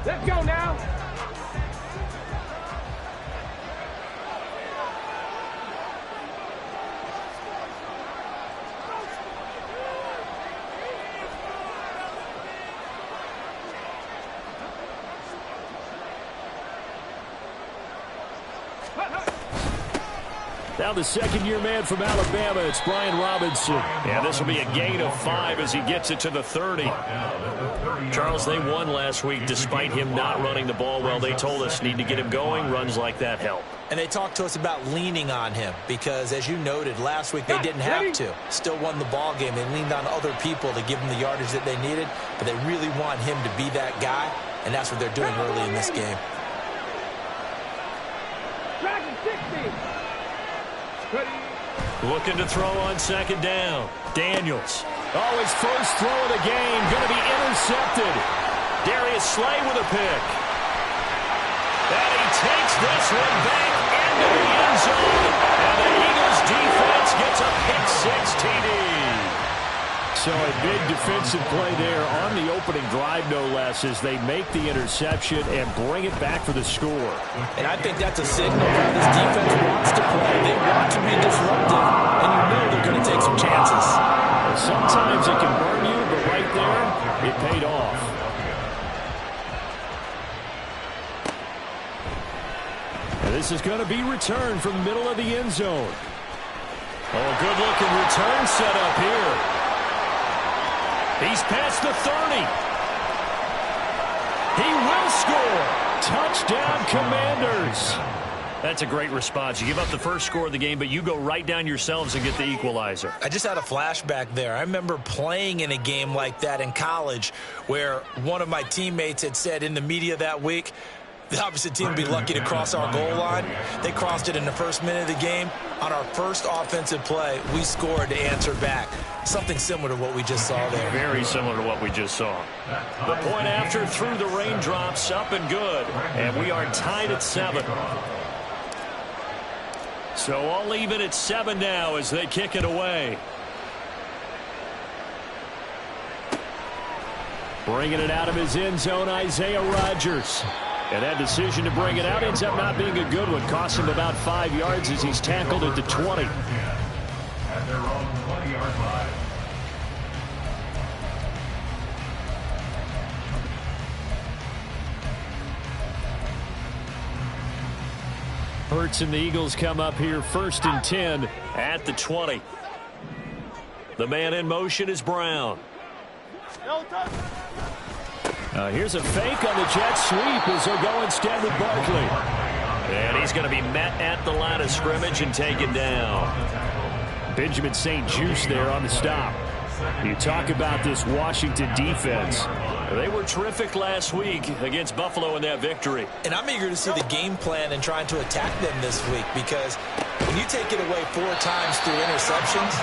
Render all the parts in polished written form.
Let's go now. Now the second-year man from Alabama, it's Brian Robinson. Yeah, this will be a gain of 5 as he gets it to the 30. Charles, they won last week despite him not running the ball well. They told us need to get him going. Runs like that help. And they talked to us about leaning on him because, as you noted, last week they didn't have to. Still won the ball game. They leaned on other people to give them the yardage that they needed, but they really want him to be that guy, and that's what they're doing early in this game. Looking to throw on second down. Daniels. Oh, his first throw of the game going to be intercepted. Darius Slay with a pick. And he takes this one back into the end zone. And the Eagles defense gets a pick-6 TD. So a big defensive play there on the opening drive, no less, as they make the interception and bring it back for the score. And I think that's a signal of how this defense wants to play. They want to be disruptive, and you know they're going to take some chances. Sometimes it can burn you, but right there, it paid off. And this is going to be returned from the middle of the end zone. Oh, good-looking return set up here. He's past the 30. He will score. Touchdown, Commanders. That's a great response. You give up the first score of the game, but you go right down yourselves and get the equalizer. I just had a flashback there. I remember playing in a game like that in college where one of my teammates had said in the media that week, the opposite team would be lucky to cross our goal line. They crossed it in the first minute of the game. On our first offensive play, we scored to answer back. Something similar to what we just saw there. Very similar to what we just saw. The point after through the raindrops, up and good. And we are tied at 7. So all even at 7 now as they kick it away. Bringing it out of his end zone, Isaiah Rodgers. And that decision to bring it out ends up not being a good one. Costs him about 5 yards as he's tackled at the 20. At their own 20-yard line. Hurts and the Eagles come up here 1st and 10 at the 20. The man in motion is Brown. Here's a fake on the jet sweep as they'll go instead with Barkley. And he's going to be met at the line of scrimmage and taken down. Benjamin St-Juste there on the stop. You talk about this Washington defense. They were terrific last week against Buffalo in that victory. And I'm eager to see the game plan and trying to attack them this week because when you take it away 4 times through interceptions,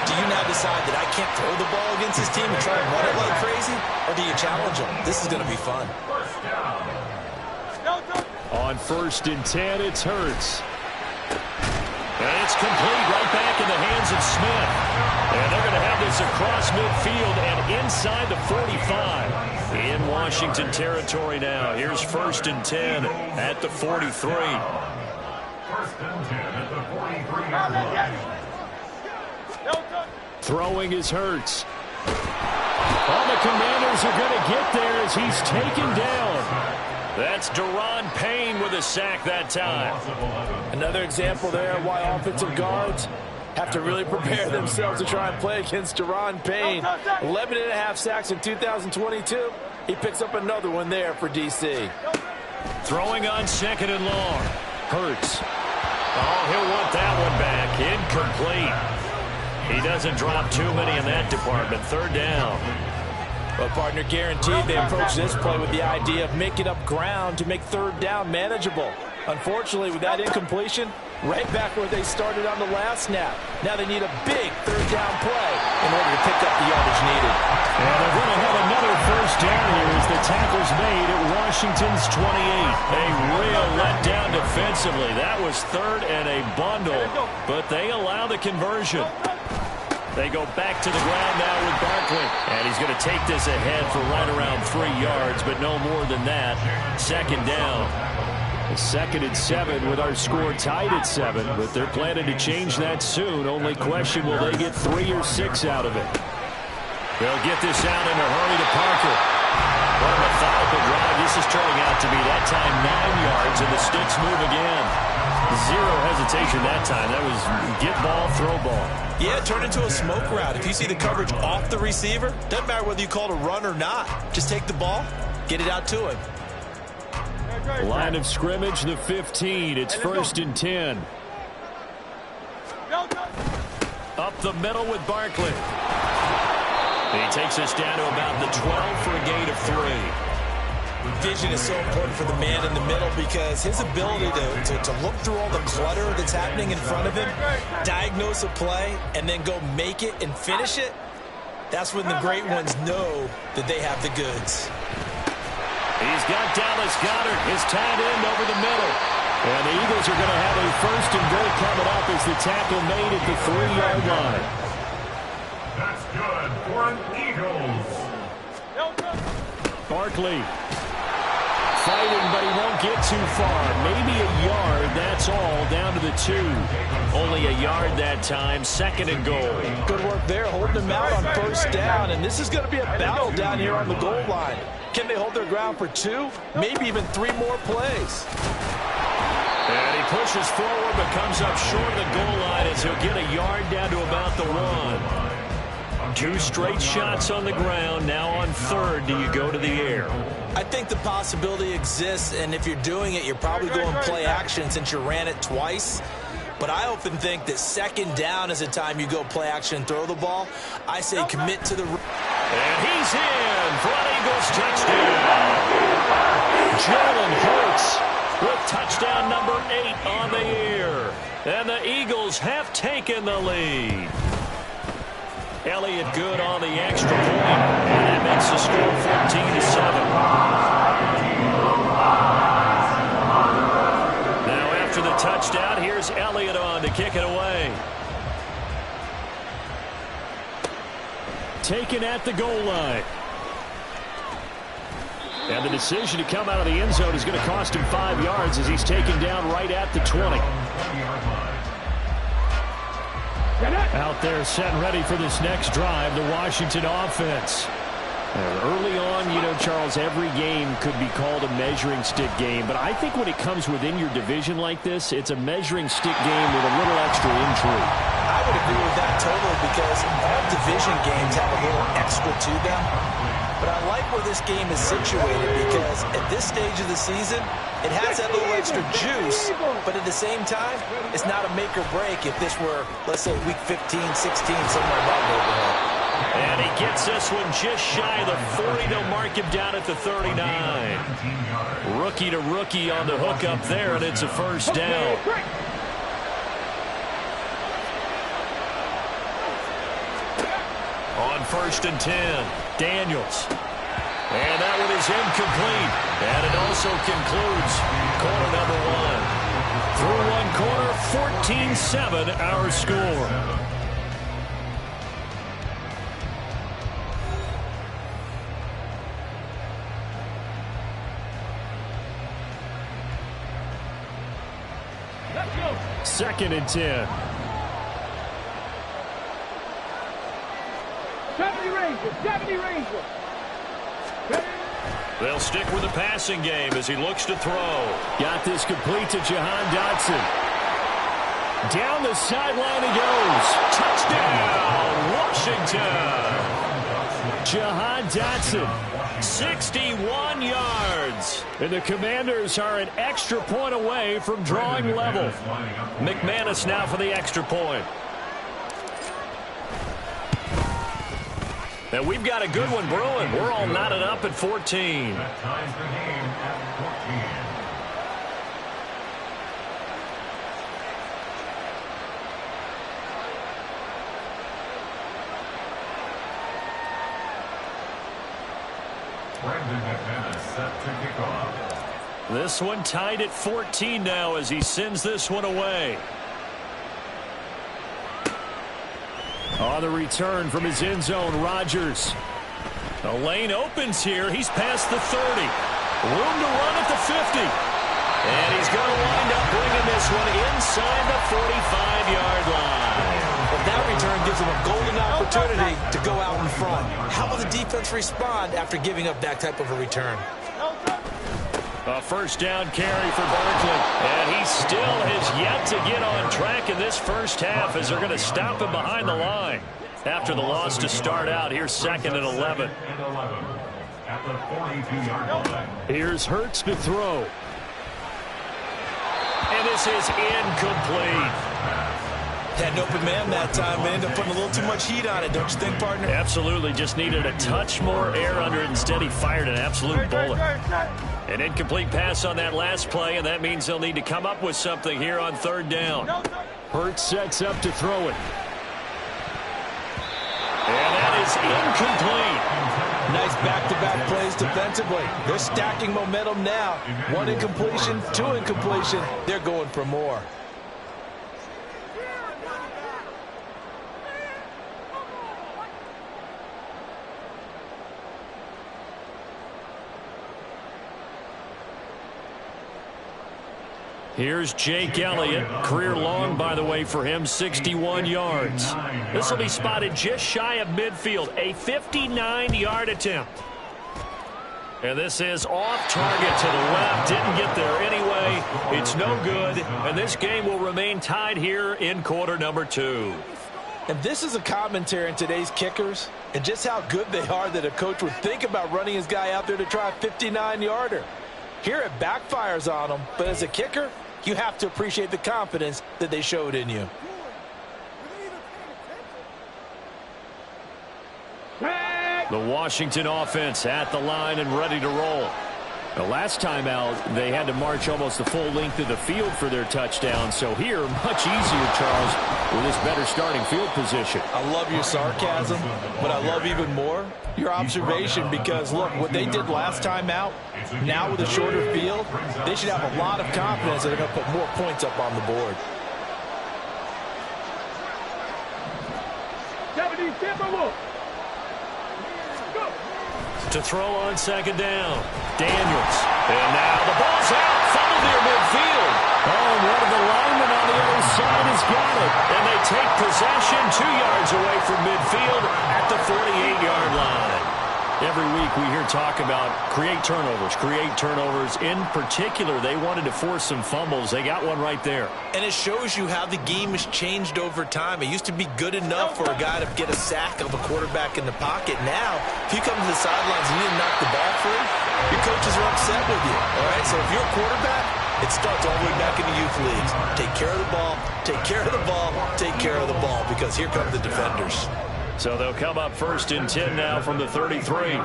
do you now decide that I can't throw the ball against this team and try and run it like crazy? Or do you challenge them? This is going to be fun. On 1st and 10, it's Hurts. And it's complete right back in the hands of Smith. And they're going to have this across midfield and inside the 45. In Washington territory now. Here's 1st and 10 at the 43. 1st and 10 at the 43-yard line. Throwing is Hurts. All the Commanders are going to get there as he's taken down. That's Daron Payne with a sack that time. Another example there of why offensive guards have to really prepare themselves to try and play against Daron Payne. 11.5 sacks in 2022. He picks up another one there for D.C. Throwing on 2nd and long. Hurts. Oh, he'll want that one back. Incomplete. He doesn't drop too many in that department. 3rd down. Well, partner, guaranteed they approach this play with the idea of making up ground to make 3rd down manageable. Unfortunately, with that incompletion, right back where they started on the last snap. Now they need a big 3rd down play in order to pick up the yardage needed. And they're going to have another 1st down here as the tackle's made at Washington's 28. A real letdown defensively. That was 3rd and a bundle, but they allow the conversion. They go back to the ground now with Barkley. And he's going to take this ahead for right around 3 yards, but no more than that. Second down. 2nd and 7 with our score tied at 7, but they're planning to change that soon. Only question, will they get 3 or 6 out of it? They'll get this out in a hurry to Parker. What a methodical drive. This is turning out to be, that time, 9 yards, and the sticks move again. Zero hesitation that time. That was get ball, throw ball. Yeah, turn into a smoke route. If you see the coverage off the receiver, doesn't matter whether you call it a run or not. Just take the ball, get it out to him. Line of scrimmage, the 15. It's 1st and 10. Up the middle with Barkley. He takes us down to about the 12 for a gain of 3. Vision is so important for the man in the middle because his ability to look through all the clutter that's happening in front of him, diagnose a play, and then go make it and finish it, that's when the great ones know that they have the goods. He's got Dallas Goedert, his tight end, over the middle. And the Eagles are going to have a 1st and goal coming up as the tackle made at the 3-yard line. That's good for an Eagles. Barkley fighting, but he won't get too far. Maybe a yard, that's all, down to the 2. Only a yard that time, 2nd and goal. Good work there, holding them out on 1st down, and this is going to be a battle down here on the goal line. Can they hold their ground for 2, maybe even 3 more plays? And he pushes forward, but comes up short of the goal line as he'll get a yard down to about the 1. 2 straight shots on the ground. Now on 3rd, do you go to the air? I think the possibility exists, and if you're doing it, you're probably going play action since you ran it twice. But I often think that 2nd down is the time you go play action and throw the ball. I say commit to the... And he's in for an Eagles touchdown. Jalen Hurts with touchdown number 8 on the year. And the Eagles have taken the lead. Elliott good on the extra point, and that makes the score 14-7. Now after the touchdown, here's Elliott on to kick it away. Taken at the goal line. And the decision to come out of the end zone is going to cost him 5 yards as he's taken down right at the 20. Out there set and ready for this next drive, the Washington offense. And early on, you know, Charles, every game could be called a measuring stick game. But I think when it comes within your division like this, it's a measuring stick game with a little extra intrigue. I would agree with that totally because all division games have a little extra to them. But I like where this game is situated because at this stage of the season, it has that little extra juice, but at the same time, it's not a make or break if this were, let's say, week 15, 16, somewhere in that neighborhood. And he gets this one just shy of the 40. They'll mark him down at the 39. Rookie to rookie on the hook up there, and it's a 1st down. On 1st and 10, Daniels. And that one is incomplete. And it also concludes quarter number 1. Through one quarter, 14-7 our score. Second and 10. They'll stick with the passing game as he looks to throw. Got this complete to Jahan Dotson. Down the sideline he goes. Touchdown, Washington. Jahan Dotson. 61 yards. And the Commanders are an extra point away from drawing level. McManus now for the extra point. And we've got a good one brewing. We're all knotted up at 14. That ties the game at 14. Brandon McManus set to kick off. This one tied at 14 now as he sends this one away. On the return from his end zone, Rodgers. The lane opens here. He's past the 30. Room to run at the 50. And he's going to wind up bringing this one inside the 45-yard line. Well, that return gives him a golden opportunity to go out in front. How will the defense respond after giving up that type of a return? A first down carry for Barkley. And he still has yet to get on track in this first half as they're going to stop him behind the line. After the loss to start out, here's 2nd and 11. At the 42-yard line. Here's Hurts to throw. And this is incomplete. Had an open man that time, and ended up putting a little too much heat on it, don't you think, partner? Absolutely, just needed a touch more air under it. Instead, he fired an absolute bullet. An incomplete pass on that last play, and that means they'll need to come up with something here on 3rd down. Hurts sets up to throw it. And that is incomplete. Nice back-to-back plays defensively. They're stacking momentum now. 1 incompletion, 2 incompletion. They're going for more. Here's Jake Elliott. Career long, by the way, for him, 61 yards. This will be spotted just shy of midfield, a 59-yard attempt. And this is off target to the left. Didn't get there anyway. It's no good. And this game will remain tied here in quarter number 2. And this is a commentary on today's kickers and just how good they are that a coach would think about running his guy out there to try a 59-yarder. Here it backfires on him, but as a kicker, you have to appreciate the confidence that they showed in you. The Washington offense at the line and ready to roll. The last time out, they had to march almost the full length of the field for their touchdown. So here, much easier, Charles, with this better starting field position. I love your sarcasm, but I love even more your observation because, look, what they did last time out, now with a shorter field, they should have a lot of confidence that they're going to put more points up on the board. To throw on 2nd down, Daniels. And now the ball's out, fumbled near midfield. Oh, and one of the linemen on the other side has got it. And they take possession 2 yards away from midfield at the 48-yard line. Every week we hear talk about create turnovers. In particular, they wanted to force some fumbles. They got one right there. And it shows you how the game has changed over time. It used to be good enough for a guy to get a sack of a quarterback in the pocket. Now, if you come to the sidelines and you knock the ball free, your coaches are upset with you. All right, so if you're a quarterback, it starts all the way back in the youth leagues. Take care of the ball, take care of the ball, take care of the ball, because here come the defenders. So they'll come up 1st and 10 now from the 33.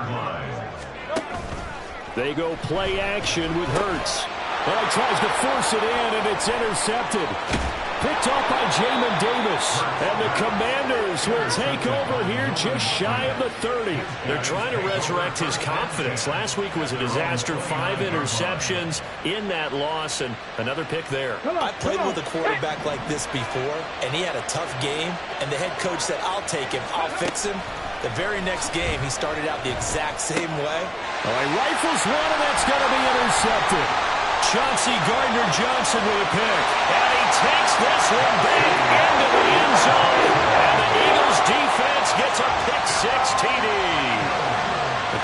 They go play action with Hurts. Well, he tries to force it in, and it's intercepted. Picked off by Jamin Davis. And the Commanders will take over here just shy of the 30. They're trying to resurrect his confidence. Last week was a disaster. 5 interceptions in that loss, and another pick there. I played with a quarterback like this before, and he had a tough game, and the head coach said, I'll take him, I'll fix him. The very next game, he started out the exact same way. All right, rifles one, and that's going to be intercepted. Chauncey Gardner-Johnson with a pick. And he takes this one back into the end zone. And the Eagles defense gets a pick-6 TD.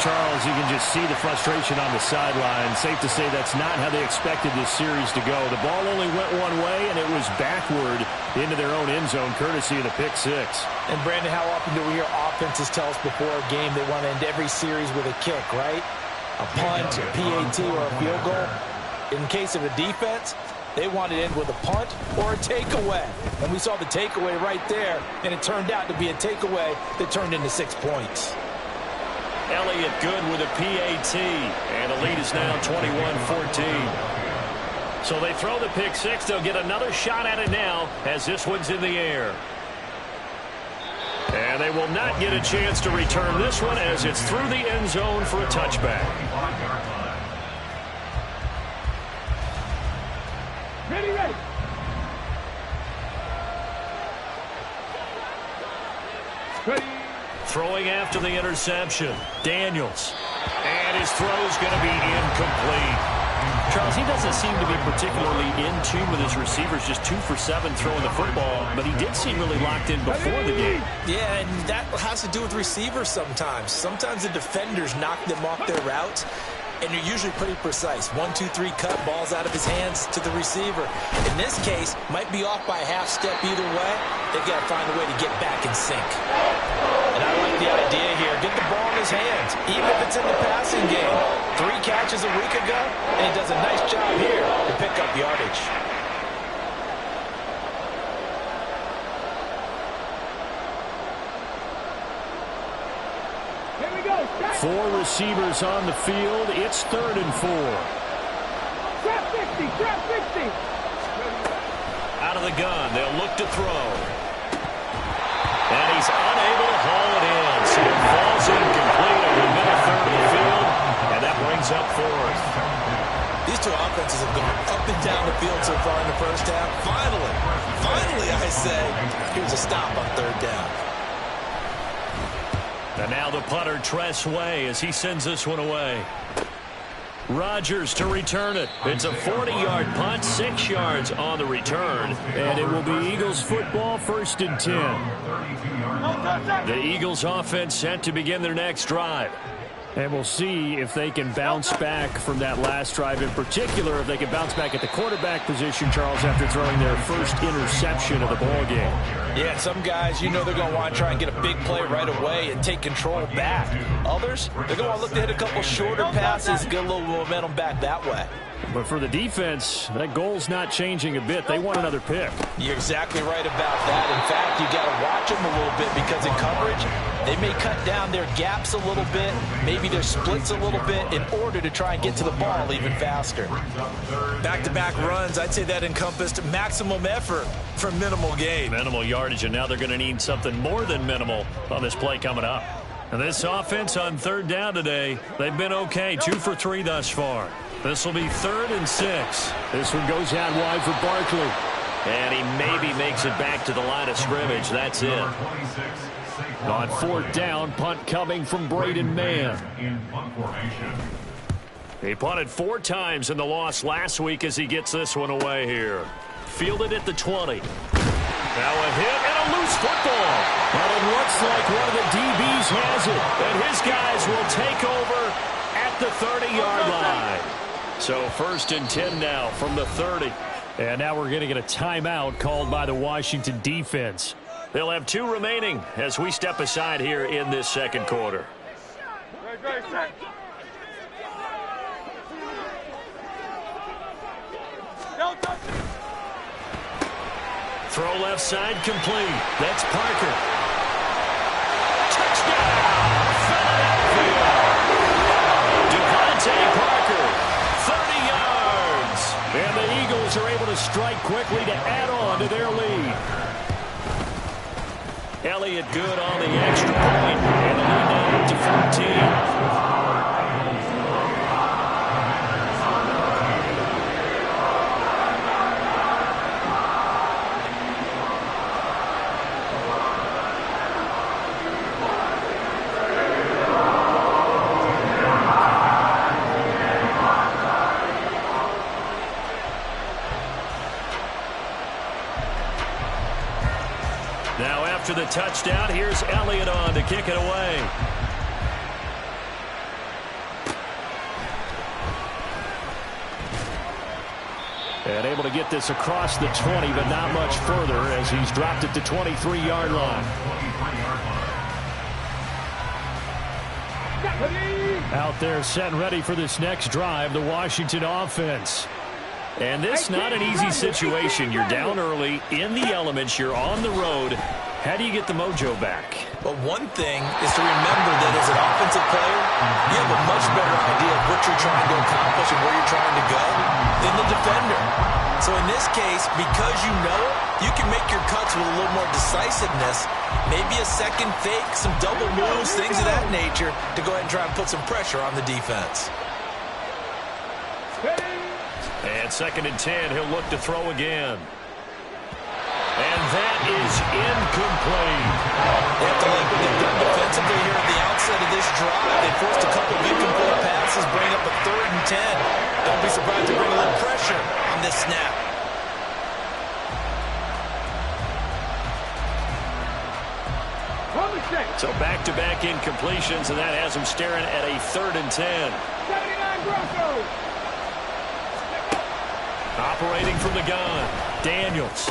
Charles, you can just see the frustration on the sideline. Safe to say that's not how they expected this series to go. The ball only went one way, and it was backward into their own end zone, courtesy of the pick-6. And, Brandon, how often do we hear offenses tell us before a game they want to end every series with a kick, right? A punt, a PAT, or a field goal. In case of a defense, they want to end with a punt or a takeaway. And we saw the takeaway right there, and it turned out to be a takeaway that turned into 6 points. Elliott good with a PAT, and the lead is now 21-14. So they throw the pick-6. They'll get another shot at it now as this one's in the air. And they will not get a chance to return this one as it's through the end zone for a touchback. Ready. throwing after the interception. Daniels. And his throw's going to be incomplete. Charles, he doesn't seem to be particularly in tune with his receivers, just 2 for 7 throwing the football, but he did seem really locked in before the game. Yeah, and that has to do with receivers sometimes. Sometimes the defenders knock them off their routes, and you're usually pretty precise. 1, 2, 3 cut, balls out of his hands to the receiver. In this case, might be off by a half step either way. They've got to find a way to get back in sync. And I like the idea here. Get the ball in his hands, even if it's in the passing game. 3 catches a week ago, and he does a nice job here to pick up yardage. 4 receivers on the field. It's 3rd and 4. Trap 60. Out of the gun, they'll look to throw. And he's unable to haul it in. So it falls incomplete over the middle third of the field. And that brings up 4th. These two offenses have gone up and down the field so far in the first half. Finally, I say, here's a stop on 3rd down. And now the punter, Tress Way, as he sends this one away. Rodgers to return it. It's a 40-yard punt, 6 yards on the return. And it will be Eagles football, 1st and 10. The Eagles offense set to begin their next drive. And we'll see if they can bounce back from that last drive. In particular, if they can bounce back at the quarterback position, Charles, after throwing their first interception of the ball game. Yeah, some guys, they're going to want to try and get a big play right away and take control back. Others, they're going to want to look to hit a couple shorter passes, get a little momentum back that way. But for the defense, that goal's not changing a bit. They want another pick. You're exactly right about that. In fact, you got to watch them a little bit because in coverage, they may cut down their gaps a little bit, maybe their splits a little bit in order to try and get to the ball even faster. Back-to-back runs, I'd say that encompassed maximum effort for minimal gain. Minimal yardage, and now they're going to need something more than minimal on this play coming up. And this offense on 3rd down today, they've been okay. 2 for 3 thus far. This will be 3rd and 6. This one goes out wide for Barkley. And he maybe makes it back to the line of scrimmage. That's it. On 4th down, punt coming from Braden Mann. He punted 4 times in the loss last week as he gets this one away here. Fielded at the 20. Now a hit and a loose football. But it looks like one of the DBs has it. And his guys will take over at the 30-yard line. So 1st and 10 now from the 30. And now we're going to get a timeout called by the Washington defense. They'll have 2 remaining as we step aside here in this 2nd quarter. Throw left side complete. That's Parker. Touchdown! Philadelphia! Devontae Parker, 30 yards. And the Eagles are able to strike quickly to add on to their lead. Elliott good on the extra point. And the lead now up to 14. After the touchdown, here's Elliott on to kick it away. And able to get this across the 20, but not much further as he's dropped it to 23-yard line. Out there set and ready for this next drive, the Washington offense. And this not an easy situation. You're down early, in the elements, you're on the road. How do you get the mojo back? Well, one thing is to remember that as an offensive player, you have a much better idea of what you're trying to accomplish and where you're trying to go than the defender. So in this case, because you know it, you can make your cuts with a little more decisiveness, maybe a second fake, some double moves, things of that nature, to go ahead and try and put some pressure on the defense. And 2nd and 10, he'll look to throw again. And that is incomplete. They have to like what they've done defensively here at the outset of this drive. They forced a couple of incomplete passes, bring up a 3rd and 10. Don't be surprised to bring a little pressure on this snap. So back-to-back incompletions, and that has them staring at a 3rd and 10. 79 Broncos. Operating from the gun, Daniels.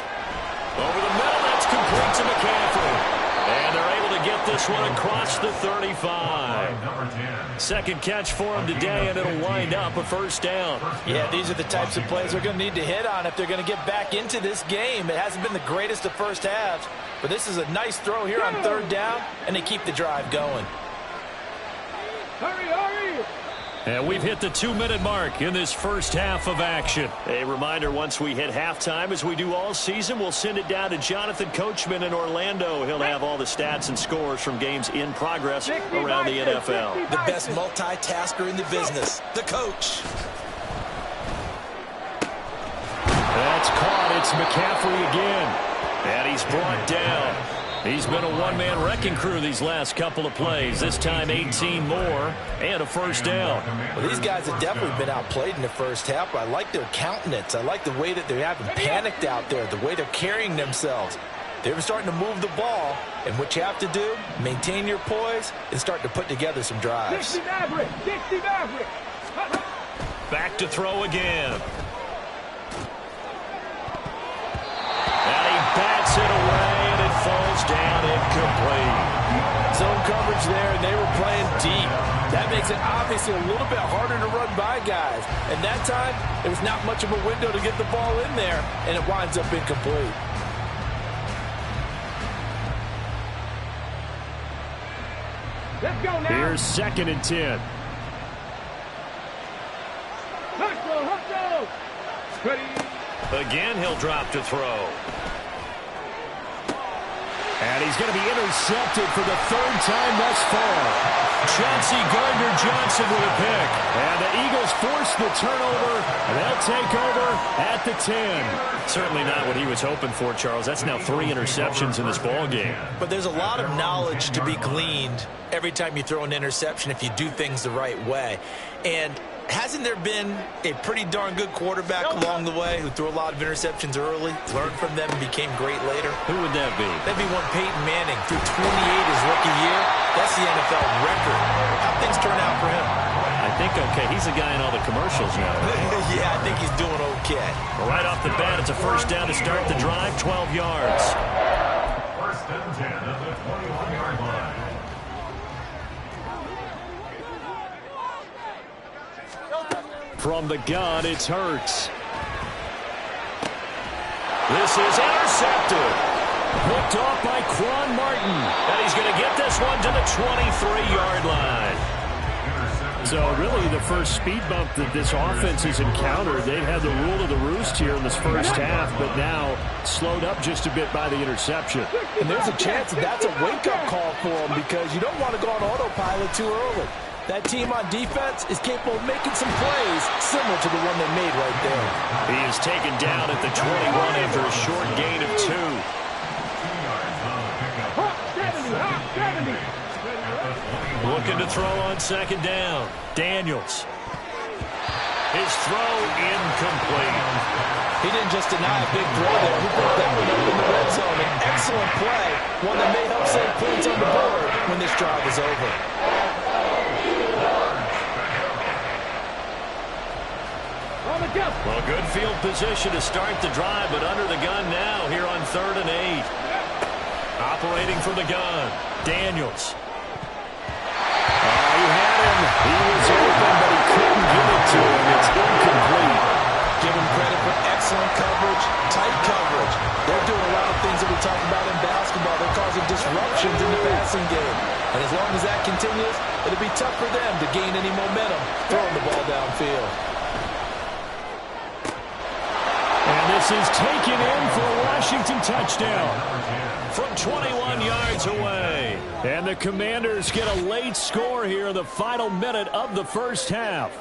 Over the middle, that's complete to McCaffrey. And they're able to get this one across the 35. Second catch for him today, and it'll wind up a 1st down. Yeah, these are the types of plays they're going to need to hit on if they're going to get back into this game. It hasn't been the greatest of first halves, but this is a nice throw here on 3rd down, and they keep the drive going. Hurry, hurry. And we've hit the 2-minute mark in this first half of action. A reminder, once we hit halftime, as we do all season, we'll send it down to Jonathan Coachman in Orlando. He'll have all the stats and scores from games in progress around the NFL. The best multitasker in the business, the coach. That's caught. It's McCaffrey again. And he's brought down. He's been a one-man wrecking crew these last couple of plays. This time 18 more and a 1st down. Well, these guys have definitely been outplayed in the first half. I like their countenance. I like the way that they haven't panicked out there, the way they're carrying themselves. They're starting to move the ball, and what you have to do, maintain your poise and start to put together some drives. 60 Maverick. 60 Maverick. Back to throw again. And he bats it away. Falls down incomplete. Zone coverage there, and they were playing deep. That makes it obviously a little bit harder to run by guys. And that time, there was not much of a window to get the ball in there, and it winds up incomplete. Let's go now. Here's 2nd and 10. Hustle. Ready. Again, he'll drop to throw. And he's going to be intercepted for the 3rd time thus far. Chauncey Gardner-Johnson with a pick. And the Eagles force the turnover. And they'll take over at the 10. Certainly not what he was hoping for, Charles. That's now 3 interceptions in this ball game. But there's a lot of knowledge to be gleaned every time you throw an interception if you do things the right way. And hasn't there been a pretty darn good quarterback along the way who threw a lot of interceptions early, learned from them, and became great later? Who would that be? That'd be one Peyton Manning. Threw 28 his rookie year. That's the NFL record. How'd things turn out for him? I think okay. He's the guy in all the commercials now. Yeah, I think he's doing okay. Well, right off the bat, it's a 1st down to start the drive, 12 yards. 1st and 10 at the 21-yard line. From the gun, it's Hurts. This is intercepted. Picked off by Quan Martin. And he's going to get this one to the 23-yard line. So really the first speed bump that this offense has encountered, they had the rule of the roost here in this first half, but now slowed up just a bit by the interception. And there's a chance that that's a wake-up call for them because you don't want to go on autopilot too early. That team on defense is capable of making some plays similar to the one they made right there. He is taken down at the 21 after a short gain of 2. 70. Looking to throw on 2nd down. Daniels. His throw incomplete. He didn't just deny a big throw there. He put that one up in the red zone. An excellent play. One that may help save points on the board when this drive is over. Well, good field position to start the drive, but under the gun now here on 3rd and 8. Operating from the gun, Daniels. He had him. He was open, but he couldn't get it to him. It's incomplete. Give him credit for excellent coverage, tight coverage. They're doing a lot of things that we talk about in basketball. They're causing disruptions in the passing game. And as long as that continues, it'll be tough for them to gain any momentum throwing the ball downfield. And this is taken in for a Washington touchdown from 21 yards away. And the Commanders get a late score here in the final minute of the first half.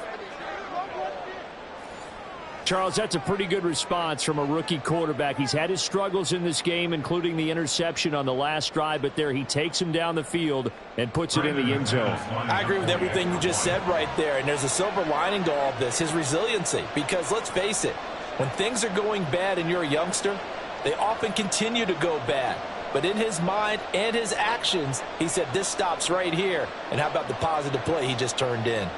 Charles, that's a pretty good response from a rookie quarterback. He's had his struggles in this game, including the interception on the last drive, but there he takes him down the field and puts it in the end zone. I agree with everything you just said right there, and there's a silver lining to all of this, his resiliency. Because let's face it, when things are going bad and you're a youngster, they often continue to go bad. But in his mind and his actions, he said, this stops right here. And how about the positive play he just turned in?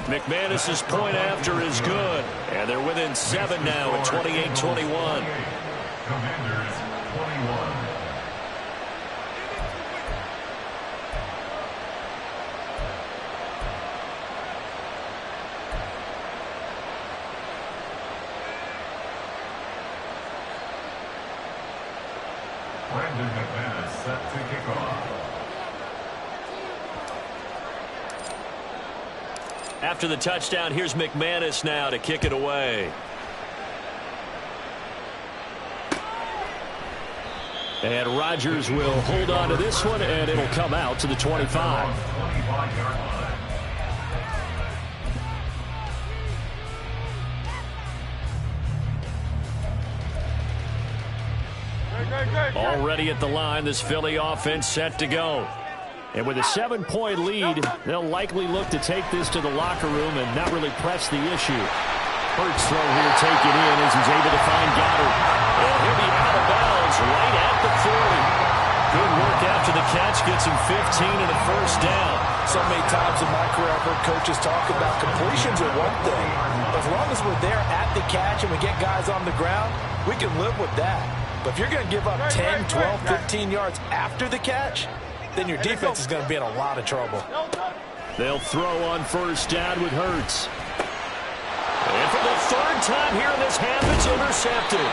McManus's point after is good. And they're within 7 now at 28-21. Commanders 21. Brandon McManus set to kick off. After the touchdown, here's McManus now to kick it away. And Rodgers will hold on to this one, and it'll come out to the 25. 25-yard line. Already at the line, this Philly offense set to go. And with a 7-point lead, they'll likely look to take this to the locker room and not really press the issue. Hurts throw here taken in as he's able to find Goddard. And he'll be out of bounds right at the 40. Good work after the catch. Gets him 15 and a first down. So many times in my career I've heard coaches talk about completions are one thing. As long as we're there at the catch and we get guys on the ground, we can live with that. But if you're going to give up 10, 12, 15 yards after the catch, then your defense is going to be in a lot of trouble. They'll throw on first down with Hurts. And for the third time here in this half, it's intercepted.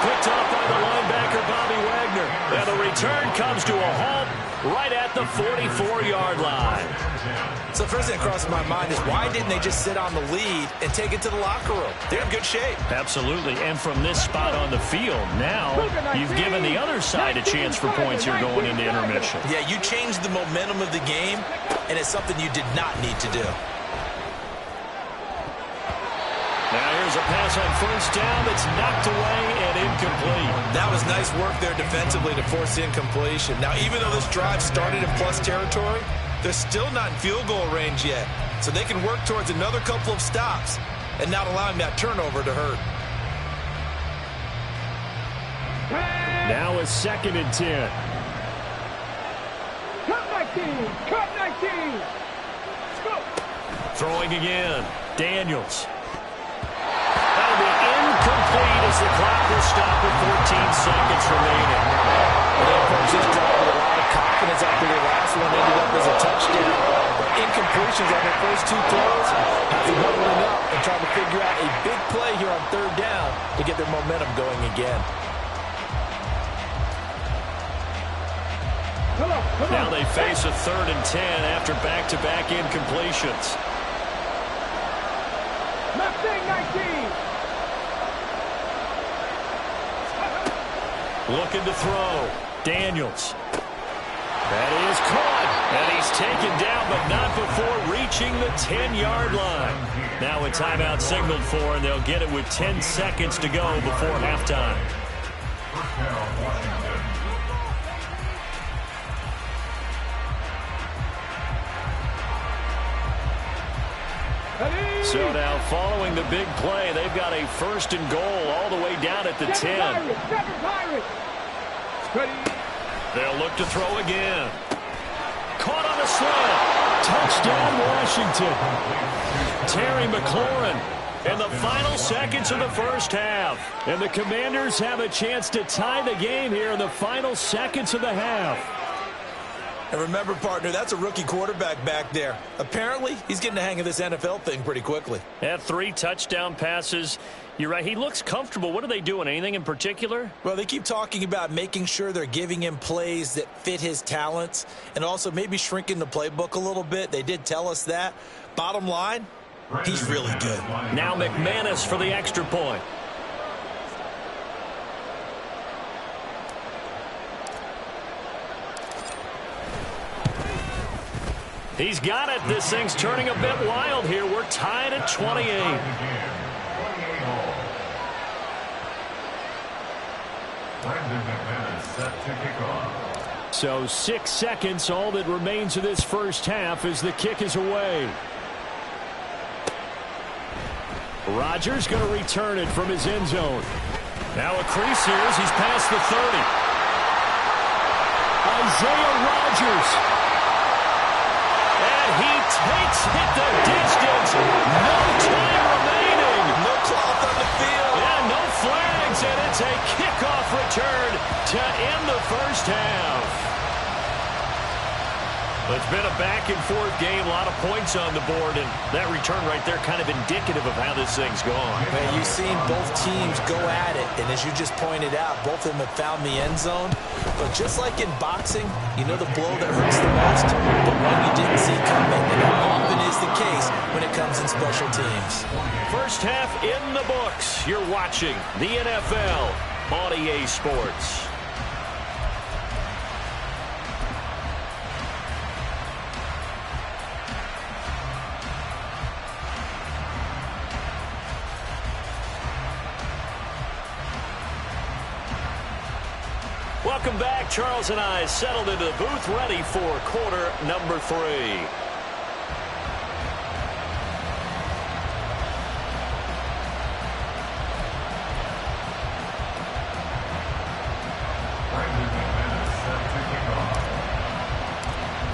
Picked off by the linebacker, Bobby Wagner. And the return comes to a halt right at the 44-yard line. So the first thing that crosses my mind is why didn't they just sit on the lead and take it to the locker room? They're in good shape. Absolutely. And from this spot on the field, now you've given the other side a chance for points here going into intermission. Yeah, you changed the momentum of the game, and it's something you did not need to do. Now here's a pass on first down that's knocked away and incomplete. That was nice work there defensively to force the incompletion. Now, even though this drive started in plus territory, they're still not in field goal range yet. So they can work towards another couple of stops and not allowing that turnover to hurt. Now a 2nd and 10. Cut 19! Cut 19! Go! Throwing again. Daniels. That'll be incomplete as the clock will stop with 14 seconds remaining. And they approach this drive with a lot of confidence after their last one ended up as a touchdown. But incompletions on their first 2 throws have them huddling up and trying to figure out a big play here on 3rd down to get their momentum going again. Now they face a 3rd and 10 after back-to-back incompletions. Left thing 19! Looking to throw. Daniels. That is caught. And he's taken down, but not before reaching the 10-yard line. Now a timeout signaled for, and they'll get it with 10 seconds to go before halftime. First down, Washington. So now following the big play, they've got a 1st and goal all the way down at the 10. They'll look to throw again. Caught on the slant. Touchdown, Washington. Terry McLaurin. In the final seconds of the first half. And the Commanders have a chance to tie the game here in the final seconds of the half. And remember, partner, that's a rookie quarterback back there. Apparently, he's getting the hang of this NFL thing pretty quickly. Had 3 touchdown passes. You're right. He looks comfortable. What are they doing? Anything in particular? Well, they keep talking about making sure they're giving him plays that fit his talents and also maybe shrinking the playbook a little bit. They did tell us that. Bottom line, he's really good. Now McManus for the extra point. He's got it. This thing's turning a bit wild here. We're tied at 28. So 6 seconds, all that remains of this first half as the kick is away. Rodgers going to return it from his end zone. Now a crease here as he's past the 30. Isaiah Rodgers. And he takes it the distance. No time remaining. No cloth on the field. Yeah, no flags, and it's a kickoff return to end the first half. It's been a back-and-forth game, a lot of points on the board, and that return right there kind of indicative of how this thing's gone. Man, you've seen both teams go at it, and as you just pointed out, both of them have found the end zone. But just like in boxing, you know the blow that hurts the most, but one you didn't see coming, and that often is the case when it comes in special teams. First half in the books. You're watching the NFL on EA Sports. Welcome back. Charles and I settled into the booth, ready for quarter number 3.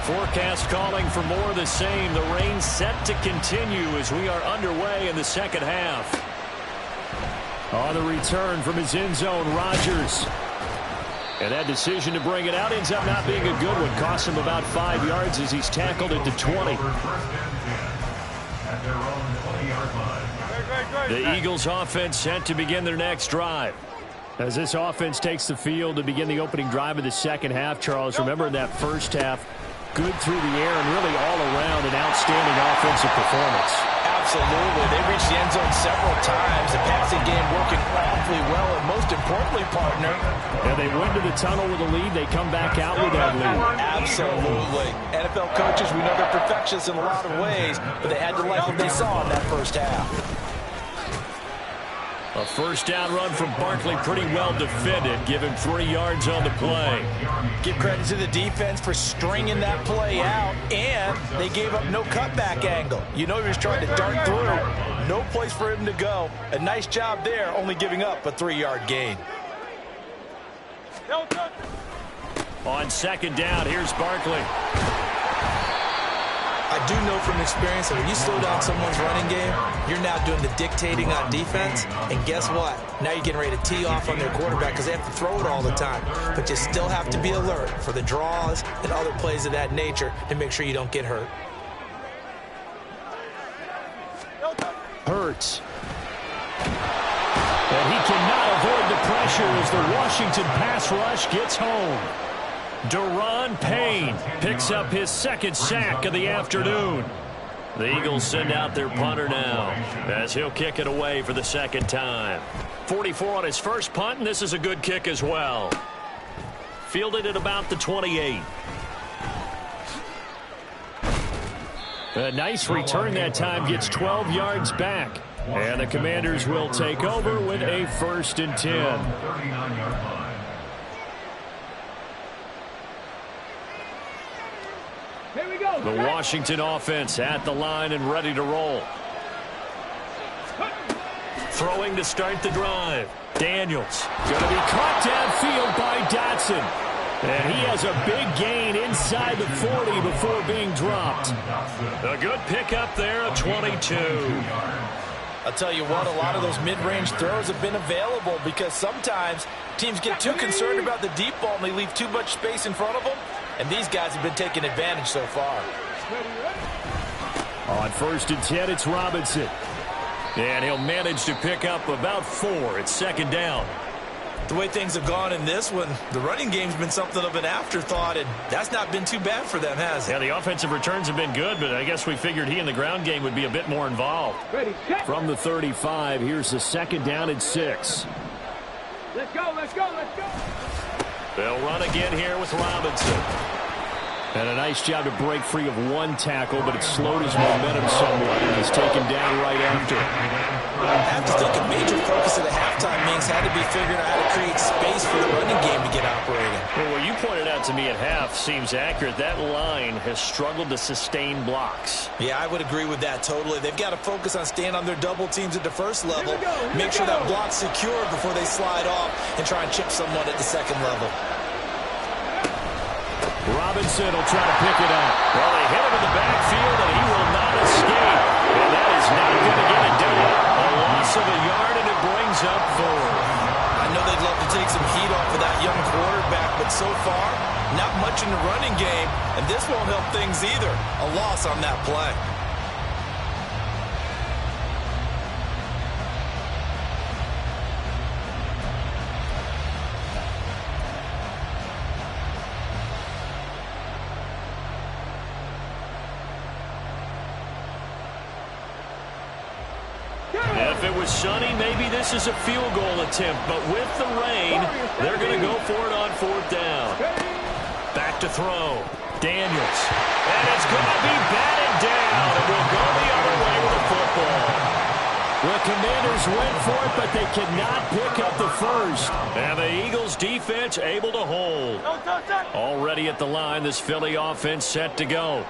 Forecast calling for more of the same. The rain set to continue as we are underway in the second half. On the return from his end zone, Rodgers. And that decision to bring it out ends up not being a good one. Costs him about 5 yards as he's tackled at the 20. The Eagles offense set to begin their next drive. As this offense takes the field to begin the opening drive of the second half, Charles, remember in that first half, good through the air and really all around an outstanding offensive performance. Absolutely. They reached the end zone several times. The passing game working awfully well, and most importantly, partner. And they went to the tunnel with a lead. They come back out with that lead. Absolutely. NFL coaches, we know they're perfectionists in a lot of ways, but they had to like what they saw in that first half. A first down run from Barkley, pretty well defended. Give him 3 yards on the play. Give credit to the defense for stringing that play out, and they gave up no cutback angle. You know he was trying to dart through. No place for him to go. A nice job there, only giving up a 3-yard gain. On second down, here's Barkley. I do know from experience that when you slow down someone's running game, you're now doing the dictating on defense. And guess what? Now you're getting ready to tee off on their quarterback because they have to throw it all the time. But you still have to be alert for the draws and other plays of that nature to make sure you don't get hurt. Hurts. And he cannot avoid the pressure as the Washington pass rush gets home. Daron Payne picks up his second sack of the afternoon. The Eagles send out their punter now as he'll kick it away for the second time. 44 on his first punt, and this is a good kick as well. Fielded at about the 28. A nice return that time, gets 12 yards back. And the Commanders will take over with a 1st and 10. The Washington offense at the line and ready to roll. Throwing to start the drive. Daniels. Going to be caught downfield by Dotson. And he has a big gain inside the 40 before being dropped. A good pickup there, a 22. I'll tell you what, a lot of those mid-range throws have been available because sometimes teams get too concerned about the deep ball and they leave too much space in front of them. And these guys have been taking advantage so far. On 1st and 10, it's Robinson. And he'll manage to pick up about 4. It's second down. The way things have gone in this one, the running game's been something of an afterthought, and that's not been too bad for them, has it? Yeah, the offensive returns have been good, but I guess we figured he in the ground game would be a bit more involved. From the 35, here's the second down and 6. Let's go, let's go, let's go. They'll run again here with Robinson. And a nice job to break free of one tackle, but it slowed his momentum somewhat, and he's taken down right after. I have to think a major focus at the halftime, Minks, had to be figuring out how to create space for the running game to get operating. Well, what you pointed out to me at half seems accurate. That line has struggled to sustain blocks. Yeah, I would agree with that totally. They've got to focus on staying on their double teams at the first level, make sure that block's secure before they slide off and try and chip someone at the second level. Robinson will try to pick it up. Well, they hit him in the backfield, and he will not escape. And that is not going to get it done. A loss of a yard, and it brings up 4. I know they'd love to take some heat off of that young quarterback, but so far, not much in the running game, and this won't help things either. A loss on that play. If it was sunny, maybe this is a field goal attempt. But with the rain, they're going to go for it on 4th down. Back to throw. Daniels. And it's going to be batted down. It will go the other way with the football. The Commanders went for it, but they cannot pick up the first. And the Eagles defense able to hold. Already at the line, this Philly offense set to go.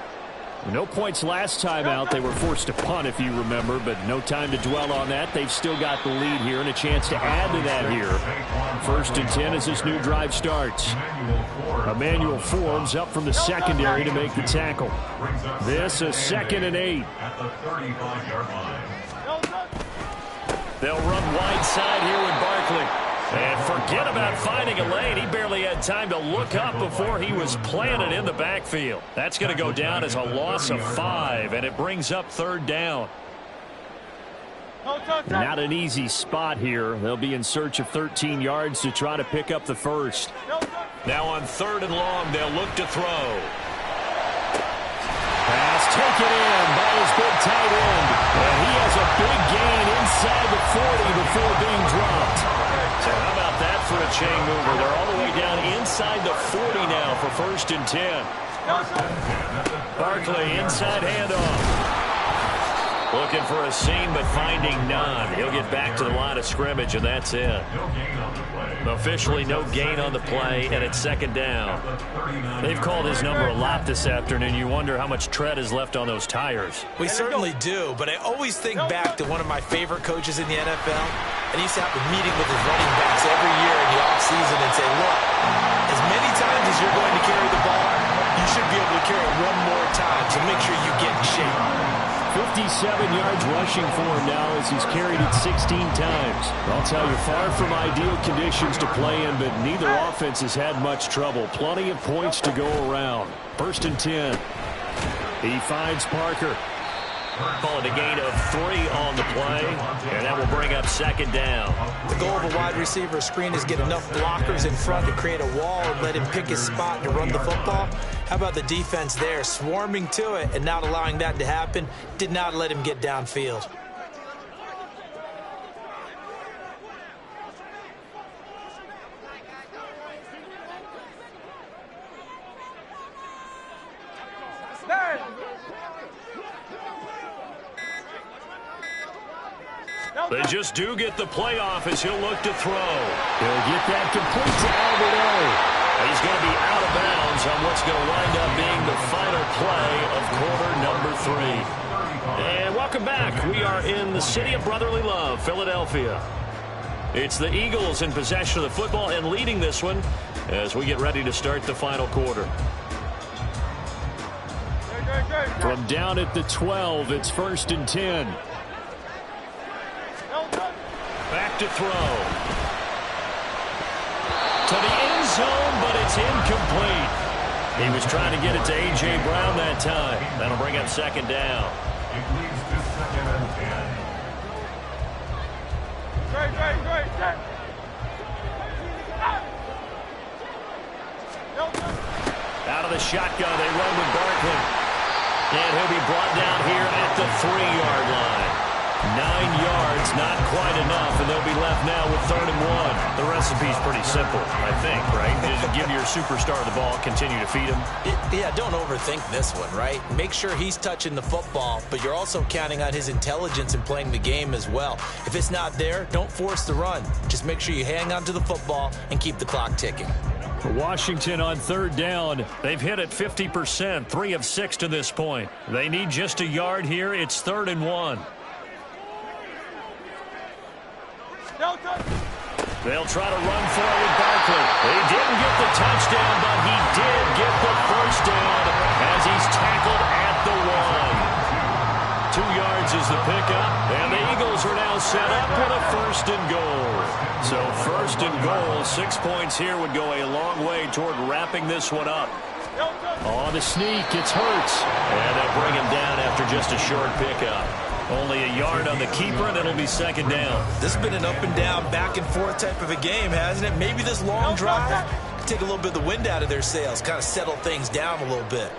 No points last time out. They were forced to punt, if you remember, but no time to dwell on that. They've still got the lead here and a chance to add to that here. 1st and 10 as this new drive starts. Emmanuel Forbes up from the secondary to make the tackle. This a 2nd and 8. They'll run wide side here with Barkley. And forget about finding a lane. He barely had time to look up before he was planted in the backfield. That's going to go down as a loss of 5, and it brings up 3rd down. Not an easy spot here. They'll be in search of 13 yards to try to pick up the first. Now on 3rd and long, they'll look to throw. Pass taken in by his big tight end. And he has a big gain inside the 40 before being dropped. So how about that for a chain mover? They're all the way down inside the 40 now for 1st and 10. Barkley inside handoff. Looking for a seam, but finding none. He'll get back to the line of scrimmage, and that's it. Officially no gain on the play, and it's 2nd down. They've called his number a lot this afternoon. You wonder how much tread is left on those tires. We certainly do, but I always think back to one of my favorite coaches in the NFL, and he used to have a meeting with his running backs every year in the offseason and say, look, as many times as you're going to carry the ball, you should be able to carry it one more time, so make sure you get in shape. 57 yards rushing for him now as he's carried it 16 times. I'll tell you, far from ideal conditions to play in, but neither offense has had much trouble. Plenty of points to go around. 1st and 10. He finds Parker. Calling a gain of 3 on the play, and that will bring up 2nd down. The goal of a wide receiver screen is get enough blockers in front to create a wall and let him pick his spot to run the football. How about the defense there, swarming to it and not allowing that to happen? Did not let him get downfield. They just do get the playoff as he'll look to throw. He'll get that complete to Alberto. He's going to be out of bounds on what's going to wind up being the final play of quarter number 3. And welcome back. We are in the city of brotherly love, Philadelphia. It's the Eagles in possession of the football and leading this one as we get ready to start the final quarter. From down at the 12, it's 1st and 10. Back to throw. To the end zone, but it's incomplete. He was trying to get it to A.J. Brown that time. That'll bring up 2nd down. It leads to 2nd and 10. Out of the shotgun, they run with Barkley. And he'll be brought down here at the 3-yard line. 9 yards, not quite enough, and they'll be left now with 3rd and 1. The recipe's pretty simple, I think, right? Just give your superstar the ball, continue to feed him. Yeah, don't overthink this one, right? Make sure he's touching the football, but you're also counting on his intelligence in playing the game as well. If it's not there, don't force the run. Just make sure you hang on to the football and keep the clock ticking. Washington on 3rd down. They've hit it 50%, 3 of 6 to this point. They need just a yard here. It's 3rd and 1. They'll try to run for it with Barkley. He didn't get the touchdown, but he did get the first down as he's tackled at the 1. 2 yards is the pickup, and the Eagles are now set up with a 1st and goal. So 1st and goal, 6 points here would go a long way toward wrapping this one up. On the sneak, it's Hurts. And they'll bring him down after just a short pickup. Only a yard on the keeper, and it'll be 2nd down. This has been an up and down, back and forth type of a game, hasn't it? Maybe this long drive can take a little bit of the wind out of their sails, kind of settle things down a little bit.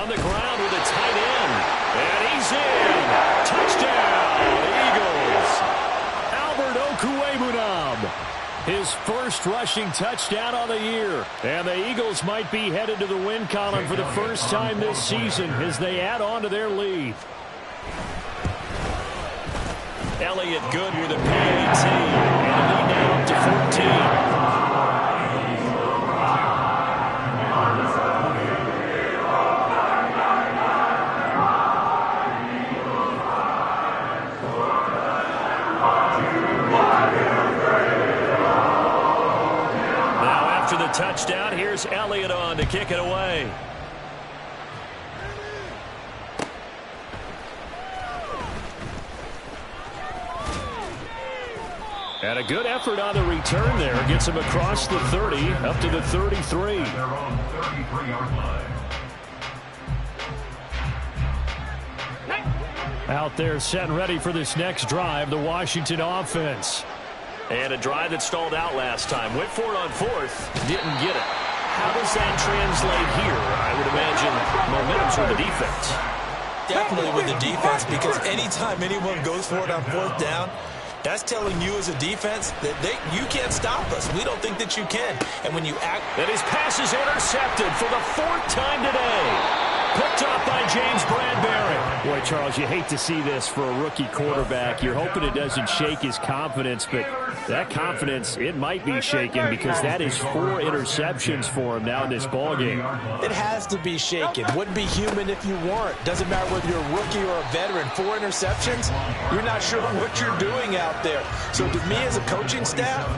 On the ground with a tight end. And he's in. Touchdown, Eagles. Albert Okwuegbunam. His first rushing touchdown on the year. And the Eagles might be headed to the win column for the first time this season as they add on to their lead. Elliott good with a PAT. And a lead now up to 14. Touchdown. Here's Elliott on to kick it away. And a good effort on the return there. Gets him across the 30, up to the 33. Out there set and ready for this next drive, the Washington offense. And a drive that stalled out last time. Went for it on 4th. Didn't get it. How does that translate here? I would imagine momentum's with the defense. Definitely with the defense, because anytime anyone goes for it on 4th down, that's telling you as a defense that you can't stop us. We don't think that you can. And when you act... And his pass is intercepted for the 4th time today. Picked up by James Bradbury. Boy, Charles, you hate to see this for a rookie quarterback. You're hoping it doesn't shake his confidence, but that confidence, it might be shaken because that is 4 interceptions for him now in this ballgame. It has to be shaken. Wouldn't be human if you weren't. Doesn't matter whether you're a rookie or a veteran. 4 interceptions, you're not sure what you're doing out there. So to me as a coaching staff,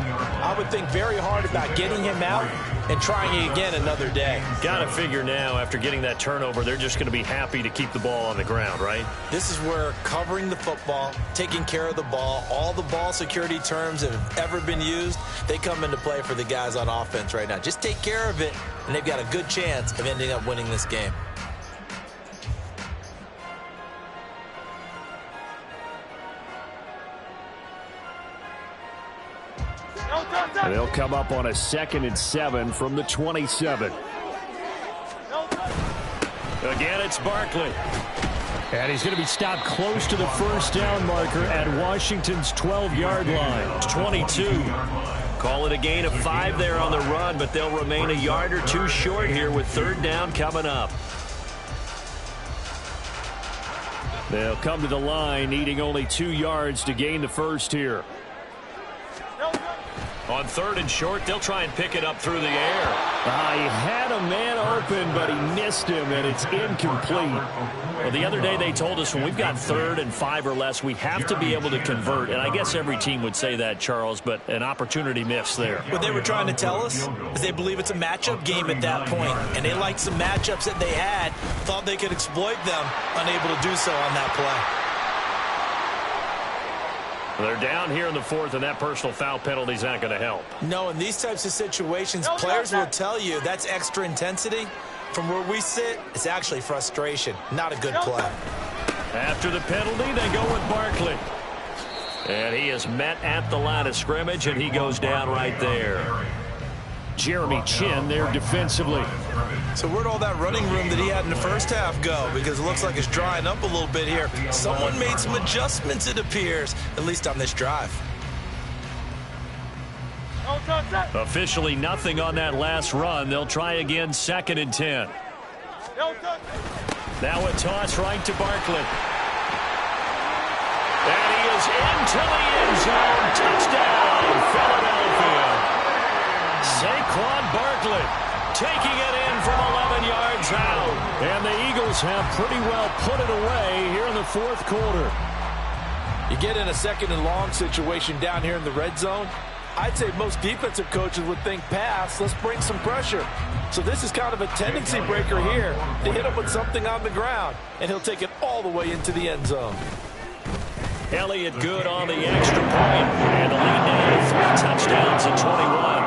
I would think very hard about getting him out and trying again another day. Got to figure now, after getting that turnover, they're just going to be happy to keep the ball on the ground, right? This is where covering the football, taking care of the ball, all the ball security terms that have ever been used, they come into play for the guys on offense right now. Just take care of it, and they've got a good chance of ending up winning this game. And they'll come up on a 2nd and 7 from the 27. Again, it's Barkley. And he's going to be stopped close to the 1st down marker at Washington's 12-yard line. 22. Call it a gain of 5 there on the run, but they'll remain a yard or 2 short here with 3rd down coming up. They'll come to the line, needing only 2 yards to gain the first here. On 3rd and short, they'll try and pick it up through the air. He had a man open, but he missed him, and it's incomplete. Well, the other day they told us when we've got 3rd and 5 or less, we have to be able to convert. And I guess every team would say that, Charles, but an opportunity miss there. What they were trying to tell us is they believe it's a matchup game at that point, and they liked some matchups that they had, thought they could exploit them, unable to do so on that play. They're down here in the 4th, and that personal foul penalty is not going to help. No, in these types of situations, players will tell you that's extra intensity. From where we sit, it's actually frustration. Not a good play. After the penalty, they go with Barkley. And he is met at the line of scrimmage, and he goes down right there. Jeremy Chinn there defensively. So where'd all that running room that he had in the first half go? Because it looks like it's drying up a little bit here. Someone made some adjustments, it appears, at least on this drive. Officially nothing on that last run. They'll try again, 2nd and 10. Now a toss right to Barkley. And he is into the end zone. Touchdown, Philadelphia. Saquon Barkley taking it in from 11 yards out. And the Eagles have pretty well put it away here in the 4th quarter. You get in a 2nd and long situation down here in the red zone. I'd say most defensive coaches would think pass, let's bring some pressure. So this is kind of a tendency breaker here to hit him with something on the ground, and he'll take it all the way into the end zone. Elliott good on the extra point, and the lead now 3 touchdowns at 21.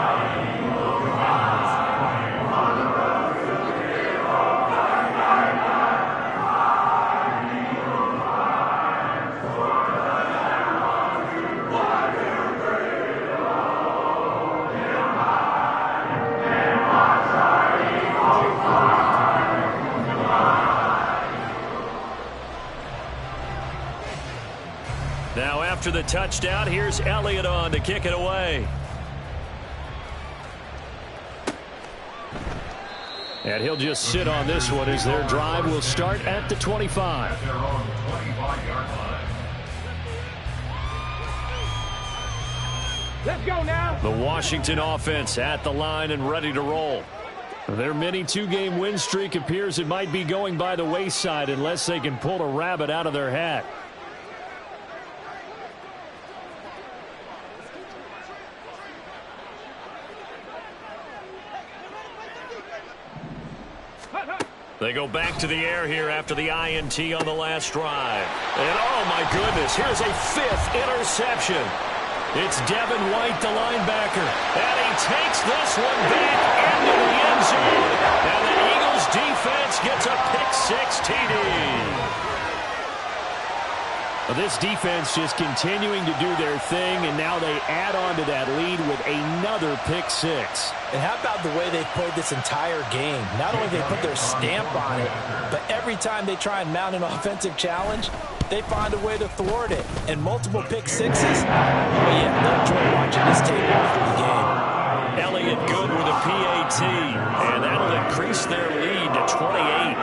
Now after the touchdown, here's Elliott on to kick it away. And he'll just sit on this one as their drive will start at the 25. Let's go now. The Washington offense at the line and ready to roll. Their mini 2-game win streak appears it might be going by the wayside unless they can pull a rabbit out of their hat. They go back to the air here after the INT on the last drive. And oh my goodness, here's a 5th interception. It's Devin White, the linebacker. And he takes this one back into the end zone. And the Eagles defense gets a pick-6 TD. This defense just continuing to do their thing, and now they add on to that lead with another pick-6. And how about the way they've played this entire game? Not only they put their stamp on it, but every time they try and mount an offensive challenge, they find a way to thwart it. And multiple pick-6s, oh yeah, they'll enjoy watching this tape after the game. Elliott good with a PAT, and that'll increase their lead to 28.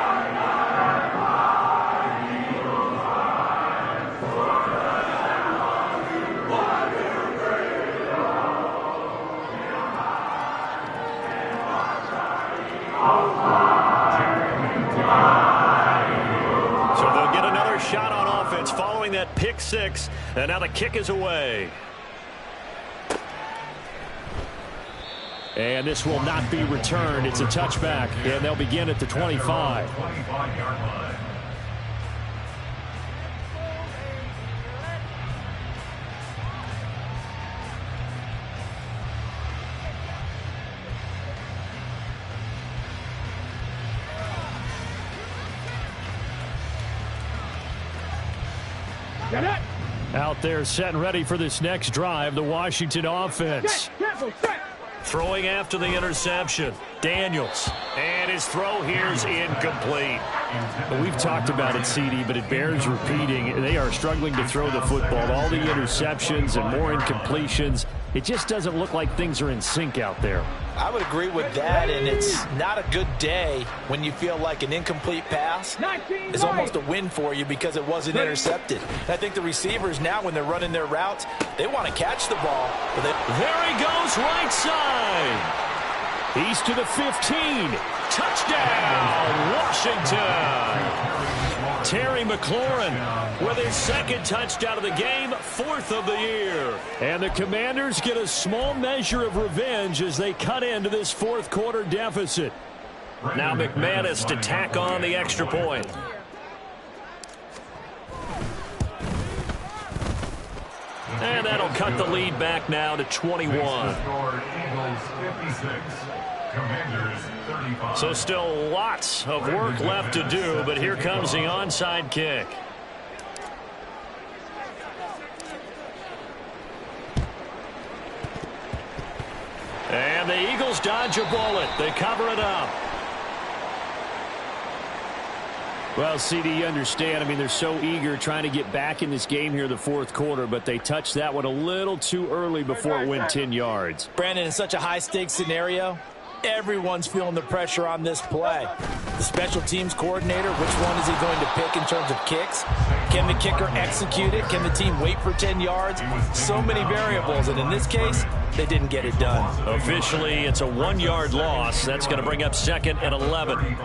So they'll get another shot on offense following that pick-6, and now the kick is away. And this will not be returned. It's a touchback, and they'll begin at the 25. Out there set and ready for this next drive, the Washington offense. Throwing after the interception, Daniels. And his throw here is incomplete. We've talked about it, CD, but it bears repeating. They are struggling to throw the football. All the interceptions and more incompletions. It just doesn't look like things are in sync out there. I would agree with that, and it's not a good day when you feel like an incomplete pass is almost a win for you because it wasn't intercepted. And I think the receivers now, when they're running their routes, they want to catch the ball. But there he goes, right side. He's to the 15. Touchdown, Washington. Terry McLaurin with his 2nd touchdown of the game, 4th of the year. And the Commanders get a small measure of revenge as they cut into this 4th quarter deficit. Now McManus to tack on the extra point. And that'll cut the lead back now to 21. So still lots of work left to do, but here comes the onside kick. And the Eagles dodge a bullet. They cover it up. Well, CD, you understand. I mean, they're so eager trying to get back in this game here in the fourth quarter, but they touched that one a little too early before it went 10 yards. Brandon, in such a high-stakes scenario, everyone's feeling the pressure on this play. The special teams coordinator, which one is he going to pick in terms of kicks? Can the kicker execute it? Can the team wait for 10 yards? So many variables, and in this case, they didn't get it done. Officially, it's a 1-yard loss. That's going to bring up 2nd and 11.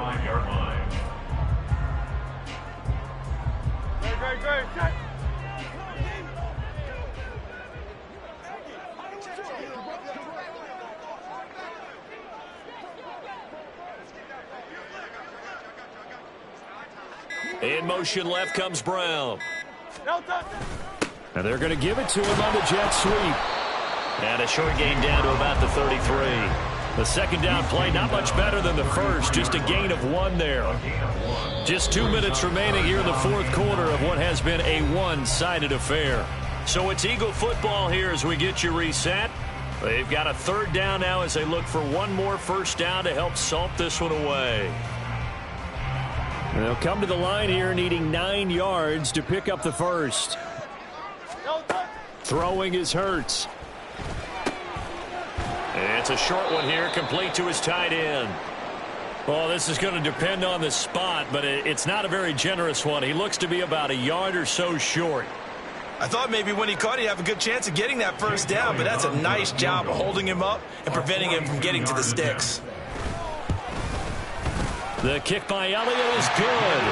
In motion left comes Brown. And they're going to give it to him on the jet sweep. And a short gain down to about the 33. The second down play, not much better than the first. Just a gain of 1 there. Just 2 minutes remaining here in the fourth quarter of what has been a one-sided affair. So it's Eagle football here as we get you reset. They've got a 3rd down now as they look for one more first down to help salt this one away. And they'll come to the line here needing 9 yards to pick up the first. Throwing is Hurts. And it's a short one here, complete to his tight end. Well, this is going to depend on the spot, but it's not a very generous one. He looks to be about a yard or so short. I thought maybe when he caught it, he'd have a good chance of getting that first down, but that's a nice job of holding him up and preventing him from getting to the sticks. The kick by Elliott is good.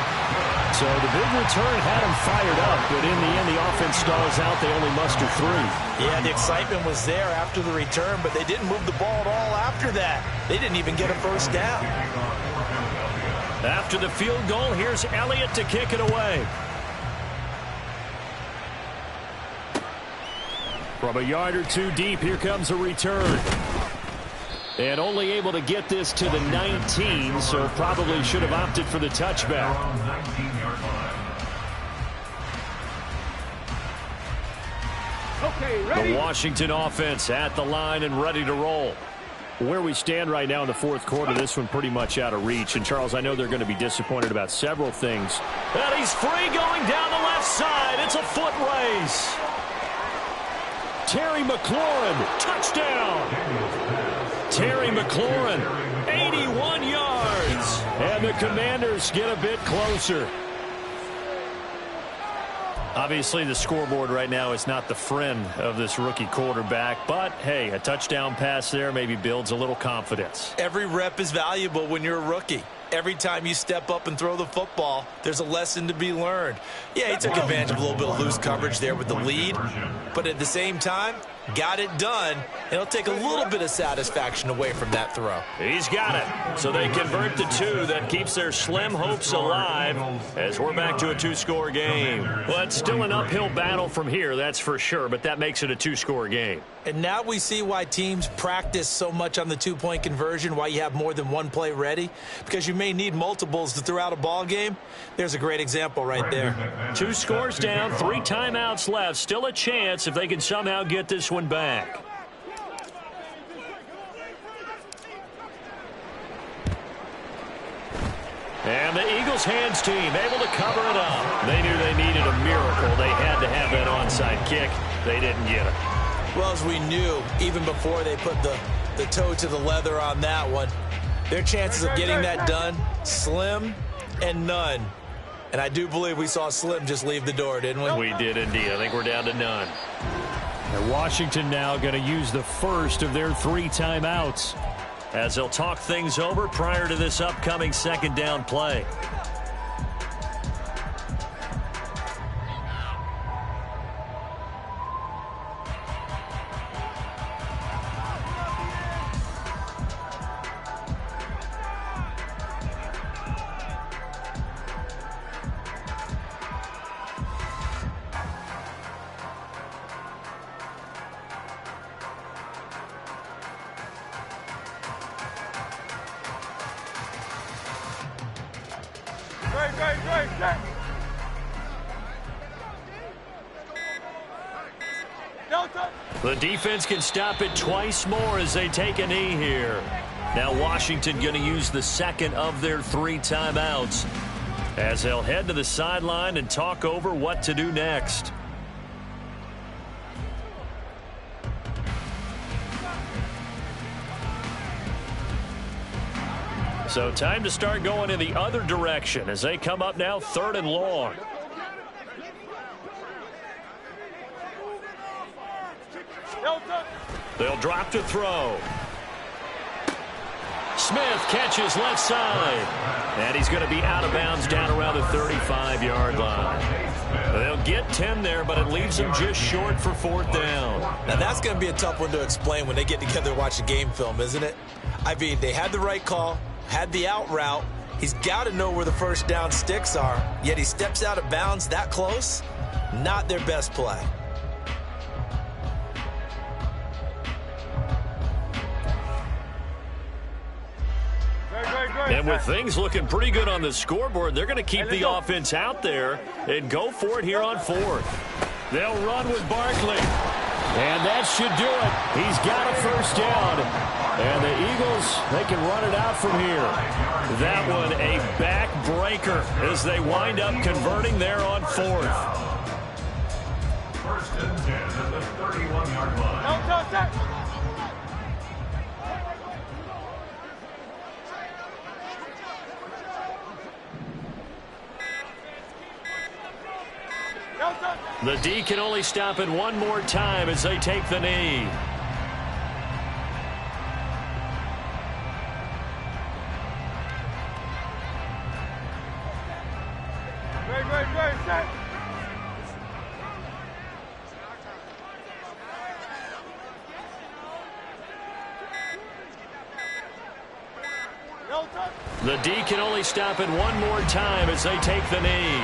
So the big return had him fired up, but in the end, the offense stalls out. They only muster 3. Yeah, the excitement was there after the return, but they didn't move the ball at all after that. They didn't even get a first down. After the field goal, here's Elliott to kick it away. From a yard or 2 deep, here comes a return. And only able to get this to the 19, so probably should have opted for the touchback. Okay, ready? The Washington offense at the line and ready to roll. Where we stand right now in the fourth quarter, this one pretty much out of reach. And, Charles, I know they're going to be disappointed about several things. And he's free going down the left side. It's a foot race. Terry McLaurin, touchdown. Terry McLaurin, 81 yards. And the Commanders get a bit closer. Obviously, the scoreboard right now is not the friend of this rookie quarterback. But, hey, a touchdown pass there maybe builds a little confidence. Every rep is valuable when you're a rookie. Every time you step up and throw the football, there's a lesson to be learned. Yeah, he took advantage of a little bit of loose coverage there with the lead. But at the same time, got it done. It'll take a little bit of satisfaction away from that throw. He's got it. So they convert the 2. That keeps their slim hopes alive as we're back to a 2-score game. Well, it's still an uphill battle from here, that's for sure, but that makes it a 2-score game. And now we see why teams practice so much on the 2-point conversion, why you have more than one play ready, because you may need multiples to throw out a ball game. There's a great example right there. 2 scores down, 3 timeouts left. Still a chance if they can somehow get this one back. And the Eagles hands team able to cover it up. They knew they needed a miracle. They had to have that onside kick. They didn't get it. Well, as we knew, even before they put the toe to the leather on that one, their chances of getting that done, slim and none. And I do believe we saw Slim just leave the door, didn't we? We did indeed. I think we're down to none. And Washington now going to use the first of their 3 timeouts, as they'll talk things over prior to this upcoming 2nd down play. The defense can stop it twice more as they take a knee here. Now Washington going to use the second of their 3 timeouts as they'll head to the sideline and talk over what to do next. So time to start going in the other direction as they come up now 3rd and long. They'll drop to throw. Smith catches left side. And he's going to be out of bounds down around the 35-yard line. They'll get 10 there, but it leaves them just short for 4th down. Now, that's going to be a tough one to explain when they get together and watch the game film, isn't it? I mean, they had the right call, had the out route. He's got to know where the first down sticks are, yet he steps out of bounds that close. Not their best play. And with things looking pretty good on the scoreboard, they're going to keep the offense out there and go for it here on 4th. They'll run with Barkley. And that should do it. He's got a first down. And the Eagles, they can run it out from here. That one a backbreaker as they wind up converting there on 4th. 1st and 10 at the 31-yard line. The D can only stop it one more time as they take the knee. The D can only stop it one more time as they take the knee.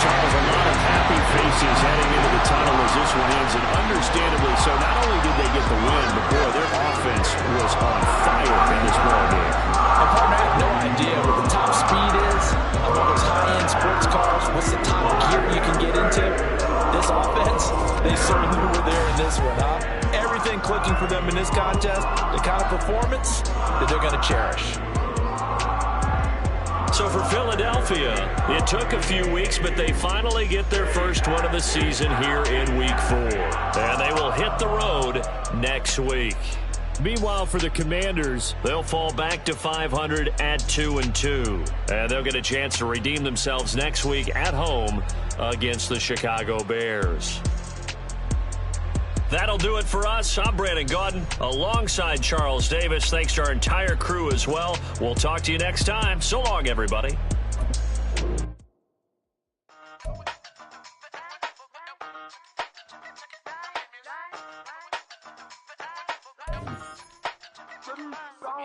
Charles, a lot of happy faces heading into the tunnel as this one ends, and understandably so. Not only did they get the win, but boy, their offense was on fire in this ball game. And partner, I have no idea what the top speed is of all those high-end sports cars. What's the top gear you can get into? This offense, they certainly were there in this one, huh? Everything clicking for them in this contest, the kind of performance that they're going to cherish. So for Philadelphia, it took a few weeks, but they finally get their first one of the season here in Week 4. And they will hit the road next week. Meanwhile, for the Commanders, they'll fall back to 500 at 2-2. And they'll get a chance to redeem themselves next week at home against the Chicago Bears. That'll do it for us. I'm Brandon Gaudin alongside Charles Davis. Thanks to our entire crew as well. We'll talk to you next time. So long, everybody.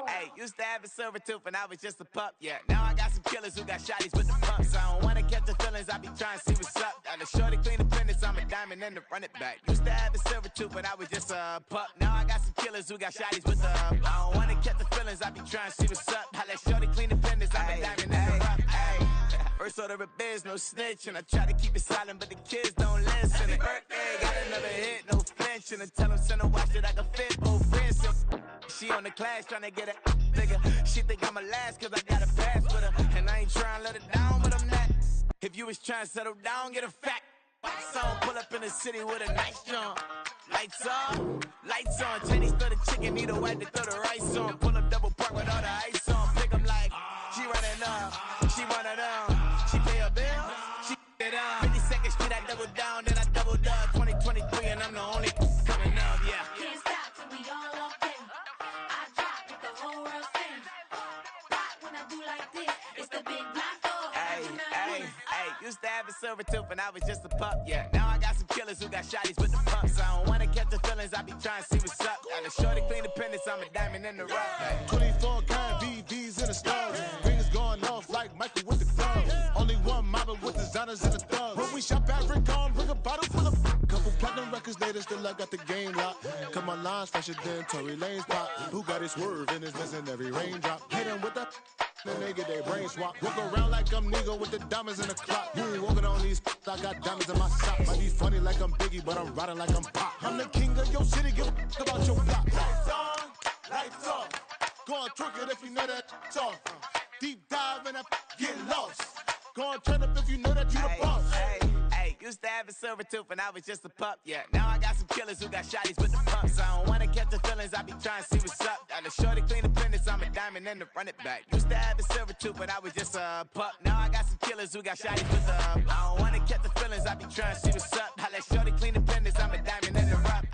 Hey, used to have a silver tooth when I was just a pup, yeah. Now I got some killers who got shotties with the pumps. I don't wanna catch the feelings, I be trying to see what's up. Got a shorty clean the fitness, I'm a diamond and to run it back. Used to have a silver tooth when I was just a pup. Now I got some killers who got shotties with the I don't wanna catch the feelings, I be trying to see what's up. I let shorty clean the fitness, I'm a diamond and to run it. First order of biz, no snitch, and I try to keep it silent, but the kids don't listen. And birthday, got another hit, no flinch, and I tell them send a watch that I can fit both wrists. She on the class trying to get it nigga. She think I'm a last cause I got a pass with her. And I ain't trying to let it down, but I'm not. If you was trying to settle down, get a fact. Song pull up in the city with a nice jump. Lights on, Chinese throw the chicken, need a wipe to throw the rice on. Pull up double park with all the ice on. Pick 'em like, she running up, she one of them. She pay a bill, she it up. 52nd Street, I double down, then I doubled up. 2023 and I'm the only coming up, yeah. Can't stop till we all up in. I drop with the whole world sing. Rock when I do like this, it's the big black dog. Hey, used to have a silver tooth when I was just a pup, yeah. Now I got some killers who got shotties with the pumps. I don't wanna catch the feelings, I be trying to see what's up. Got a shorty clean the pendants, I'm a diamond in the rough. 24 kind VVs in the stars. Rings going off like Michael with the gloves. Only one model with designers in the thugs. When we shop at Rick on, bring a bottle full of couple platinum records later, still I got the game locked. Cause my lines fresher than Tory Lane's pop. Who got his swerve and is missing every raindrop. Hit him with the then they get their brain swap. Walk around like I'm nigga with the diamonds in the clock. You ain't walking on these, I got diamonds in my sock. Might be funny like I'm Biggie, but I'm riding like I'm Pop. I'm the king of your city, give a about your block. Lights on, lights off. Go and twerk it if you know that off. Deep dive and get lost. Go and turn up if you know that you the boss. Hey, used to have a silver tooth when I was just a pup, yeah. Now I got some killers who got shotties with the pumps. I don't wanna catch the feelings, I be trying to see what's up. Got a shorty clean the fitness, I'm a diamond and to run it back. Used to have a silver tooth when I was just a pup. Now I got some killers who got shotties with the I don't wanna catch the feelings, I be trying to see what's up. I let shorty clean the fitness, I'm a diamond and to run.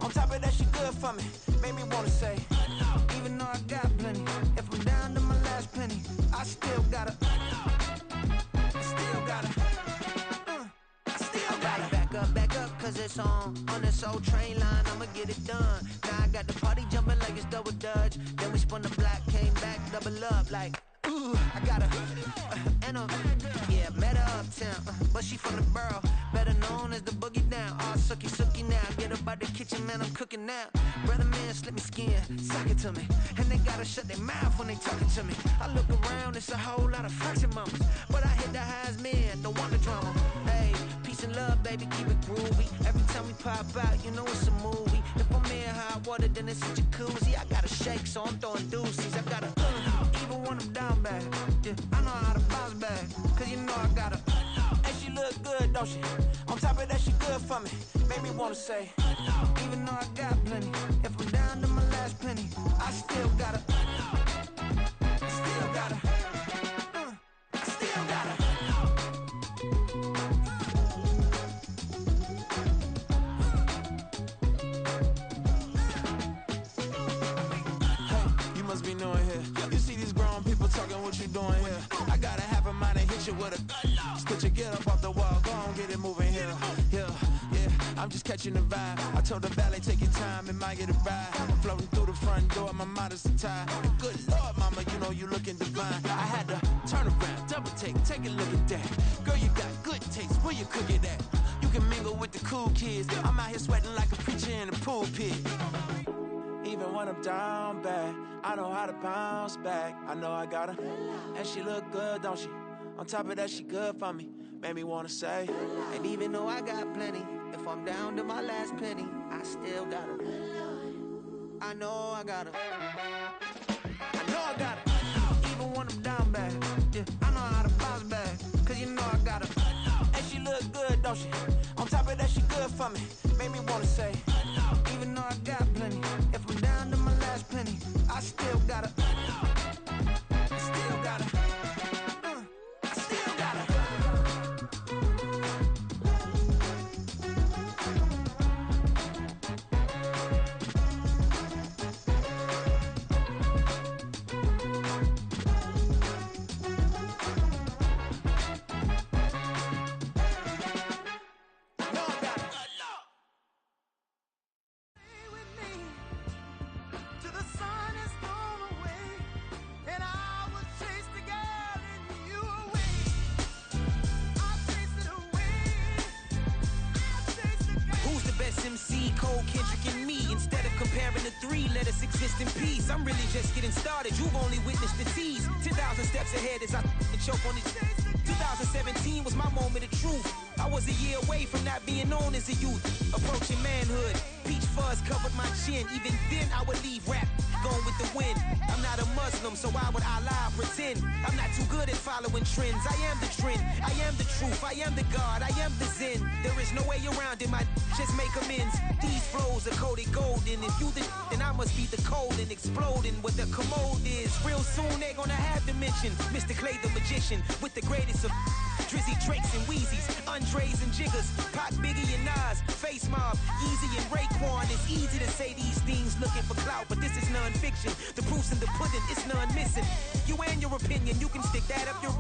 On top of that, she good for me. Made me wanna say, even though I got plenty, if I'm down to my last penny, I still gotta, back up, cause it's on this old train line, I'ma get it done. Now I got the party jumping like it's double dutch. Then we spun the block, came back, double up like, ooh, I got her, and yeah, met her uptown, but she from the borough, better known as the boogie down. All sucky now, get up out the kitchen, man, I'm cooking now. Brother man, slip me skin, suck it to me, and they gotta shut their mouth when they talking to me. I look around, it's a whole lot of fraction mamas, but I hit the highs, man, don't want the drama. Hey, peace and love, baby, keep it groovy. Every time we pop out, you know it's a movie. If I'm in hot water, then it's a jacuzzi. I gotta shake, so I'm throwing deuces. I gotta, even when I'm down bad, yeah, I know how to bounce back, cause you know I gotta, and she look good, don't she? On top of that, she good for me. Made me wanna say, even though I got plenty, if I'm down to my last penny, I still gotta, still gotta. Be knowing here. You see these grown people talking, what you doing here? I gotta have a mind to hit you with a could you get up off the wall, go on, get it moving here. Yeah, I'm just catching the vibe. I told the valet, take your time, it might get a ride. I'm floating through the front door, my modest attire. And good Lord, mama, you know you looking divine. I had to turn around, double take a look at that. Girl, you got good taste, where you cook it at? You can mingle with the cool kids. I'm out here sweating like a preacher in a pulpit. Even when I'm down bad, I know how to bounce back. I know I got her, and she look good, don't she? On top of that, she good for me. Made me wanna say, and even though I got plenty, if I'm down to my last penny, I still got her. I know I got her. I know I got her. Even when I'm down bad, yeah, I know how to bounce back, cause you know I got her. And she look good, don't she? On top of that, she good for me. Made me wanna say, even though I got plenty, if I'm down to my last penny, I still gotta, still gotta, I still gotta. MC, Cole, Kendrick, and me. Instead of comparing the three, let us exist in peace. I'm really just getting started. You've only witnessed the tease. 10,000 steps ahead as I choke on these. 2017 was my moment of truth. I was a year away from not being known as a youth. Approaching manhood. Peach fuzz covered my chin. Even then, I would leave rap going with the wind. I'm not a Muslim, so why would Allah pretend? I'm not too good at following trends. I am the trend. I am the truth. I am the God. I am the Zen. There is no way around it. My just make amends. These flows are coated golden. If you the then I must be the cold and exploding what the commode is. Real soon they're gonna have to mention Mr. Clay the magician with the greatest of Drizzy, Drakes, and Wheezies, Andres and Jiggers, Pac, Biggie, and Nas, Face Mob, Easy and Raekwon. It's easy to say these things. just looking for clout, but this is non-fiction. The proof's in the pudding, it's none missing. You and your opinion, you can stick that up your...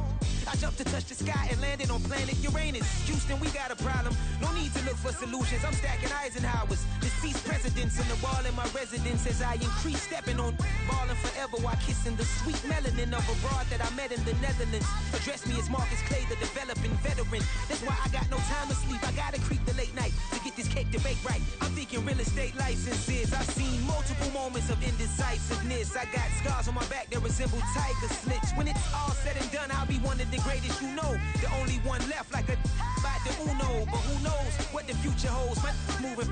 I jumped to touch the sky and landed on planet Uranus. Houston, we got a problem. No need to look for solutions. I'm stacking Eisenhowers. Deceased presidents in the wall in my residence as I increase stepping on balling forever while kissing the sweet melanin of a broad that I met in the Netherlands. Address me as Marcus Clay, the developing veteran. That's why I got no time to sleep. I gotta creep the late night to get this cake to bake right. I'm thinking real estate licenses. I've seen multiple moments of indecisiveness. I got scars on my back that resemble tiger slits. When it's all said and done, I'll be one of the greatest you know. The only one left like a by the Uno. But who knows what the future holds? My moving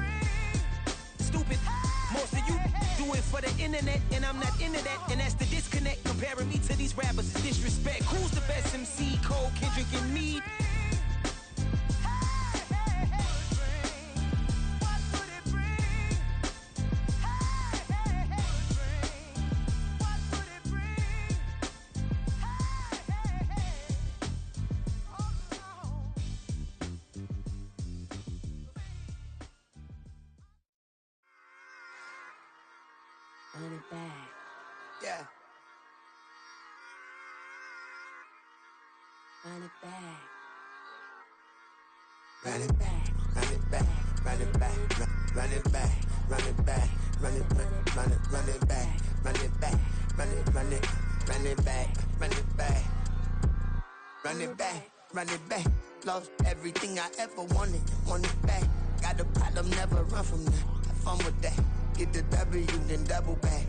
stupid. Most of you do it for the internet, and I'm not into that. And that's the disconnect. Comparing me to these rappers is disrespect. Who's the best MC? Cole, Kendrick, and Meade? Run it back. Yeah. Run it back. Run it back, run it back, run it back, run it back, run it back, run it back, run it back, run it back, run it back, run it back, run it back, run it back. Lost everything I ever wanted, want it back. Got a problem, never run from that. Have fun with that. Get the W, then double back.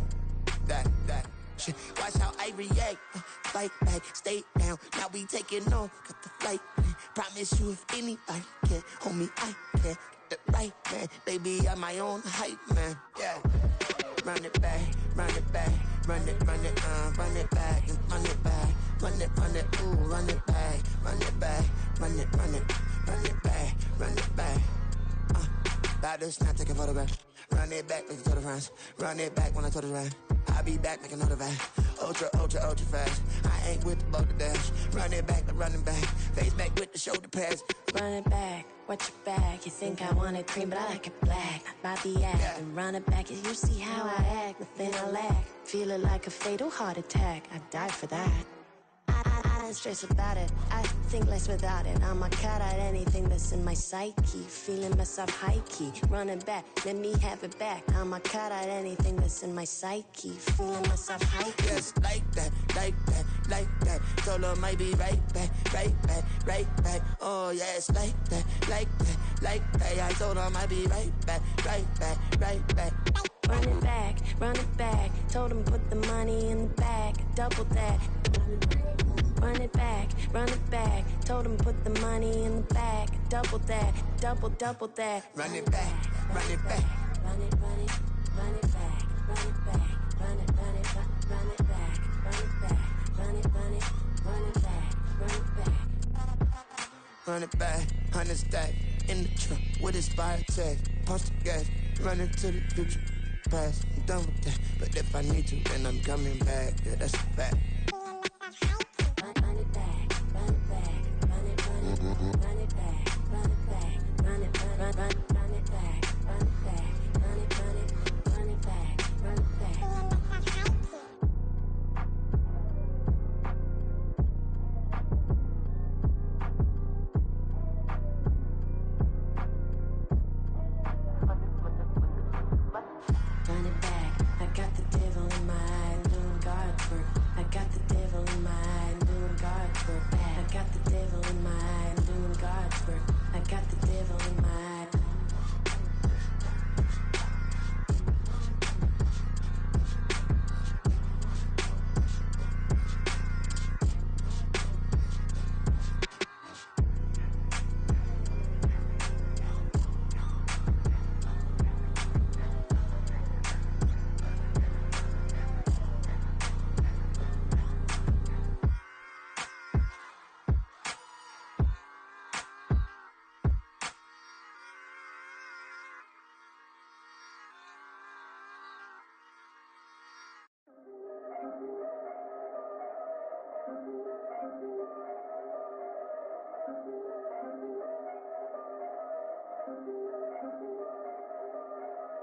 That shit. Watch how I react. Fight back, stay down. Now we taking on, got the flight. Promise you if anybody can, homie, I can. Get the right man, baby, I'm my own hype man. Yeah. Run it back, run it back, run it back, and run it back, run it, ooh, run it back, run it back, run it back, run it back. About to snap, take a photograph. Run it back, make it to the friends. Run it back when I told it right. I'll be back, make another back. Ultra fast. I ain't with the boat to dash. Run it back, but running back. Face back with the shoulder pads. Run it back, watch your back. You think I want it cream, but I like it black. I be acting, run it back. You see how I act, nothing I lack. Feel it like a fatal heart attack. I die for that. I don't stress about it, I think less without it. I'ma cut out anything that's in my psyche. Feeling myself high key, running back, let me have it back. I'ma cut out anything that's in my psyche. Feeling myself high key. Yes, like that, like that, like that. Told her might be right back, right back, right back. Oh yes, like that, like that, like that. I told her might be right back, right back, right back. Run it back, run it back. Told him put the money in the bag, double that. Run it back, run it back. Told him put the money in the bag, double that, double that. Run it back, run it back. Run it, run it, run it back, run it back, run it, run it, run it back, run it back, run it, run it, run it back, run it back. Run it back, 100 stack in the truck with his fire tag. Punch the gas, running to the future. Past, I'm done with that. But if I need to, then I'm coming back. Yeah, that's a fact. Run it back, run it back, run it, run it, run it back, run it back, run it, run it back, run it back, run it, run it back, run it back. Run it back, I got the devil in my eye, doing guard work. I got the devil in my eye, doing guard work. I got the devil in my eye, doing guard work. I got the devil in my eye.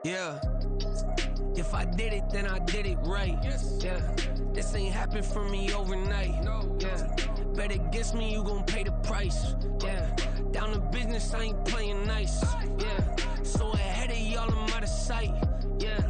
Yeah. If I did it, then I did it right. Yeah. This ain't happened for me overnight. Yeah. Bet against me, you gon' pay the price. Yeah. Down to business, I ain't playing nice. Yeah. So ahead of y'all, I'm out of sight. Yeah.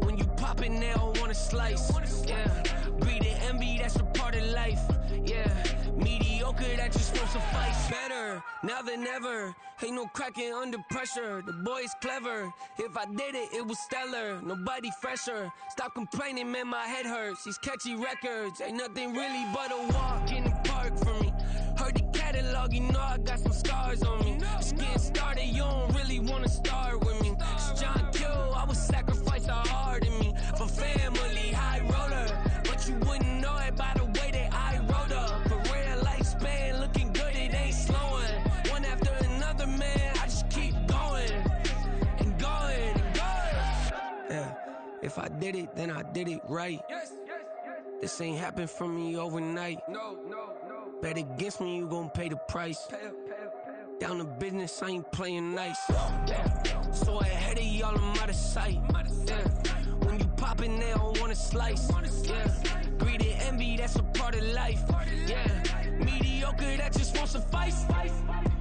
When you pop it, they don't wanna slice. Yeah. Greed and envy, that's a part of life. Yeah. Mediocre, that just won't suffice. Better now than ever. Ain't no cracking under pressure. The boy's clever. If I did it, it was stellar. Nobody fresher. Stop complaining, man, my head hurts. These catchy records ain't nothing really but a walk in the park for me. Heard the catalog, you know I got some scars on me. Just getting started, you don't really wanna start with me. It's John Kill, I would sacrifice a heart in me for family, high roller. But you wouldn't know it by the way that I wrote up. Career lifespan looking good, it ain't slowing. One after another, man, I just keep going and going and going. Yeah, if I did it, then I did it right. This ain't happened for me overnight. No. Bet against me, you gon' pay the price. Down to business, I ain't playing nice. Yeah. So ahead of y'all, I'm out of sight. Yeah. When you poppin', they don't wanna slice. Yeah. Greed and envy, that's a part of life. Yeah. Mediocre, that just won't suffice.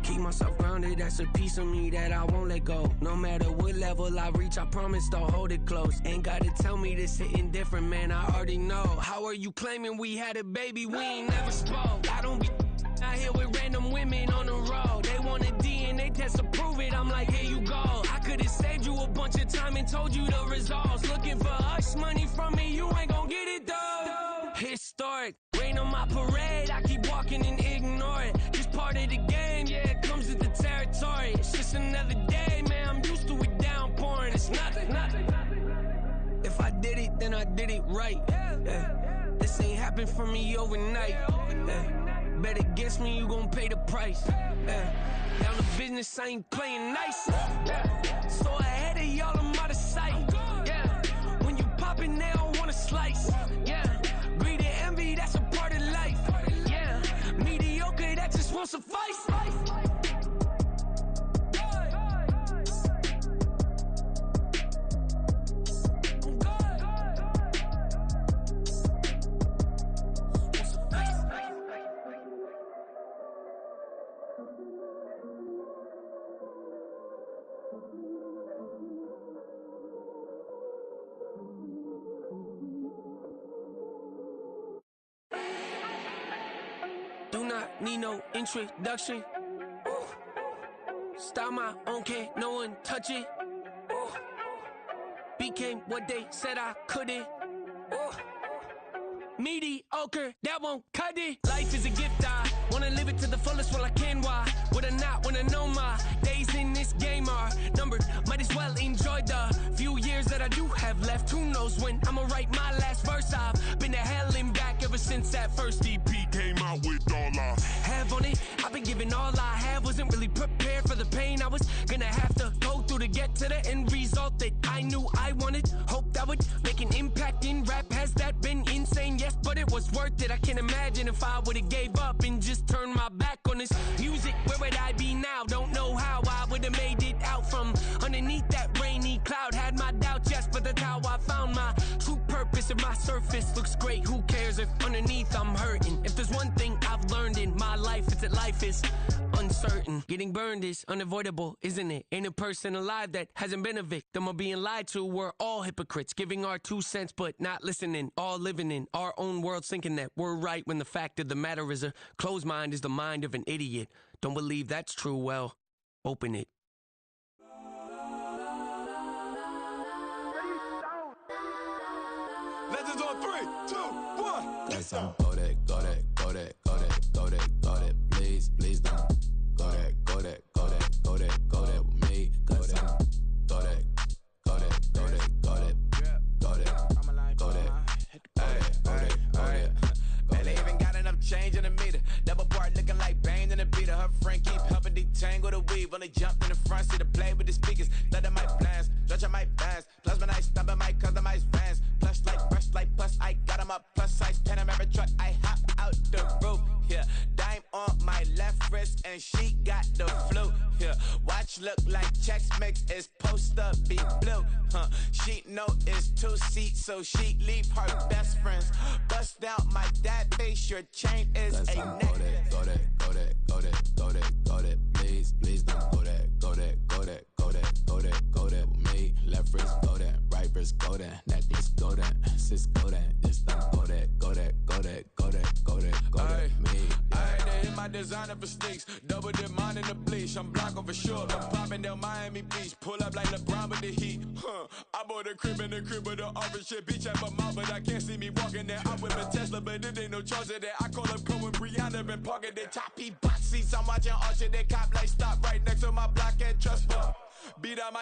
Keep myself grounded, that's a piece of me that I won't let go. No matter what level I reach, I promise don't hold it close. Ain't gotta tell me this hitting different, man, I already know. How are you claiming we had a baby, we ain't never spoke? I don't be out here with random women on the road. They want a DNA test to prove it, I'm like, here you go. I could've saved you a bunch of time and told you the results. Looking for hush money from me, you ain't gon' get it though. Historic, rain on my parade, I keep walking and ignore it. Just part of the game, yeah, it comes with the territory. It's just another day, man, I'm used to it downpouring. It's nothing. If I did it, then I did it right. Yeah. This ain't happened for me overnight. Yeah. Bet against me, you gon' pay the price. Yeah. Down to business, I ain't playing nice. Yeah. So ahead of y'all, I'm out of sight. Yeah. When you poppin', they don't wanna slice. Yeah. Greed and envy, that's a part of life. Yeah. Mediocre, that just won't suffice. Do not need no introduction. Ooh. Style my own, can't no one touch it. Ooh. Became what they said I couldn't. Ooh. Mediocre, that won't cut it. Life is a gift, I wanna live it to the fullest while I can. Why would I not wanna know my days in this game are numbered? Might as well enjoy the few years that I do have left. Who knows when I'ma write my last verse? I've been to hell and back ever since that first EP came out with all I have on it. I've been giving all I have, wasn't really prepared for the pain I was gonna have to go through to get to the end result that I knew I wanted. Hope that would make an impact in rap. Has that been insane? Yes, but it was worth it. I can't imagine if I would've gave up and just turned my back on this music. Where would I be now? Don't know how I would've made it out from underneath that rainy cloud. Had my doubts, yes, but that's how I found my true purpose. If my surface looks great, who cares if underneath I'm hurting? If there's one thing I've learned in my life, it's that life is uncertain. Getting burned is unavoidable, isn't it? Ain't a person alive that hasn't been a victim of being lied to. We're all hypocrites, giving our 2 cents but not listening. All living in our own world, thinking that we're right when the fact of the matter is a closed mind is the mind of an idiot. Don't believe that's true? Well, open it. Legends on 3, 2, 1. Yes, I'm go that, please, please don't. Go that with me. Go that. Man, they even got enough change in the meter. Double part looking like Bane in the beater. Her friend keep helping detangle the weave when they jumped in the front. front seat to play with the speakers. Thunder my plans, judge my bands. Plus when I stumble my customize vans. Plush like brush like plus I got 'em up. Plus size Panamera truck, I hop out the roof. Yeah, dime on my left wrist and she got the flu. Yeah, watch look like Chex Mix is supposed to be blue. She know it's 2 seats, so she leave her best friends. Bust out my dad face, your chain is Let's a not neck. go that, go that, go that, go that, go that, go that. Please, please don't go that, go that, go that, go that, go that, go that. With me, left wrist go that, right wrist go that, necklace go that, sis go that, it's not go that, go that, go that, go that, go that, go that. Me, They hit my designer for sneaks. Double dip mine in the bleach. I'm Blanco for sure. I'm popping down Miami Beach. Pull up like LeBron with the heat. I bought a crib in the crib with the office shit. Beach at my mouth, but I can't see me walking there. I'm with a Tesla, but it ain't no charge of that. I call up Cohen, Brianna, been parking the top box seats. I'm watching Archer, they cop like stop right next to my block and trust me. Beat out my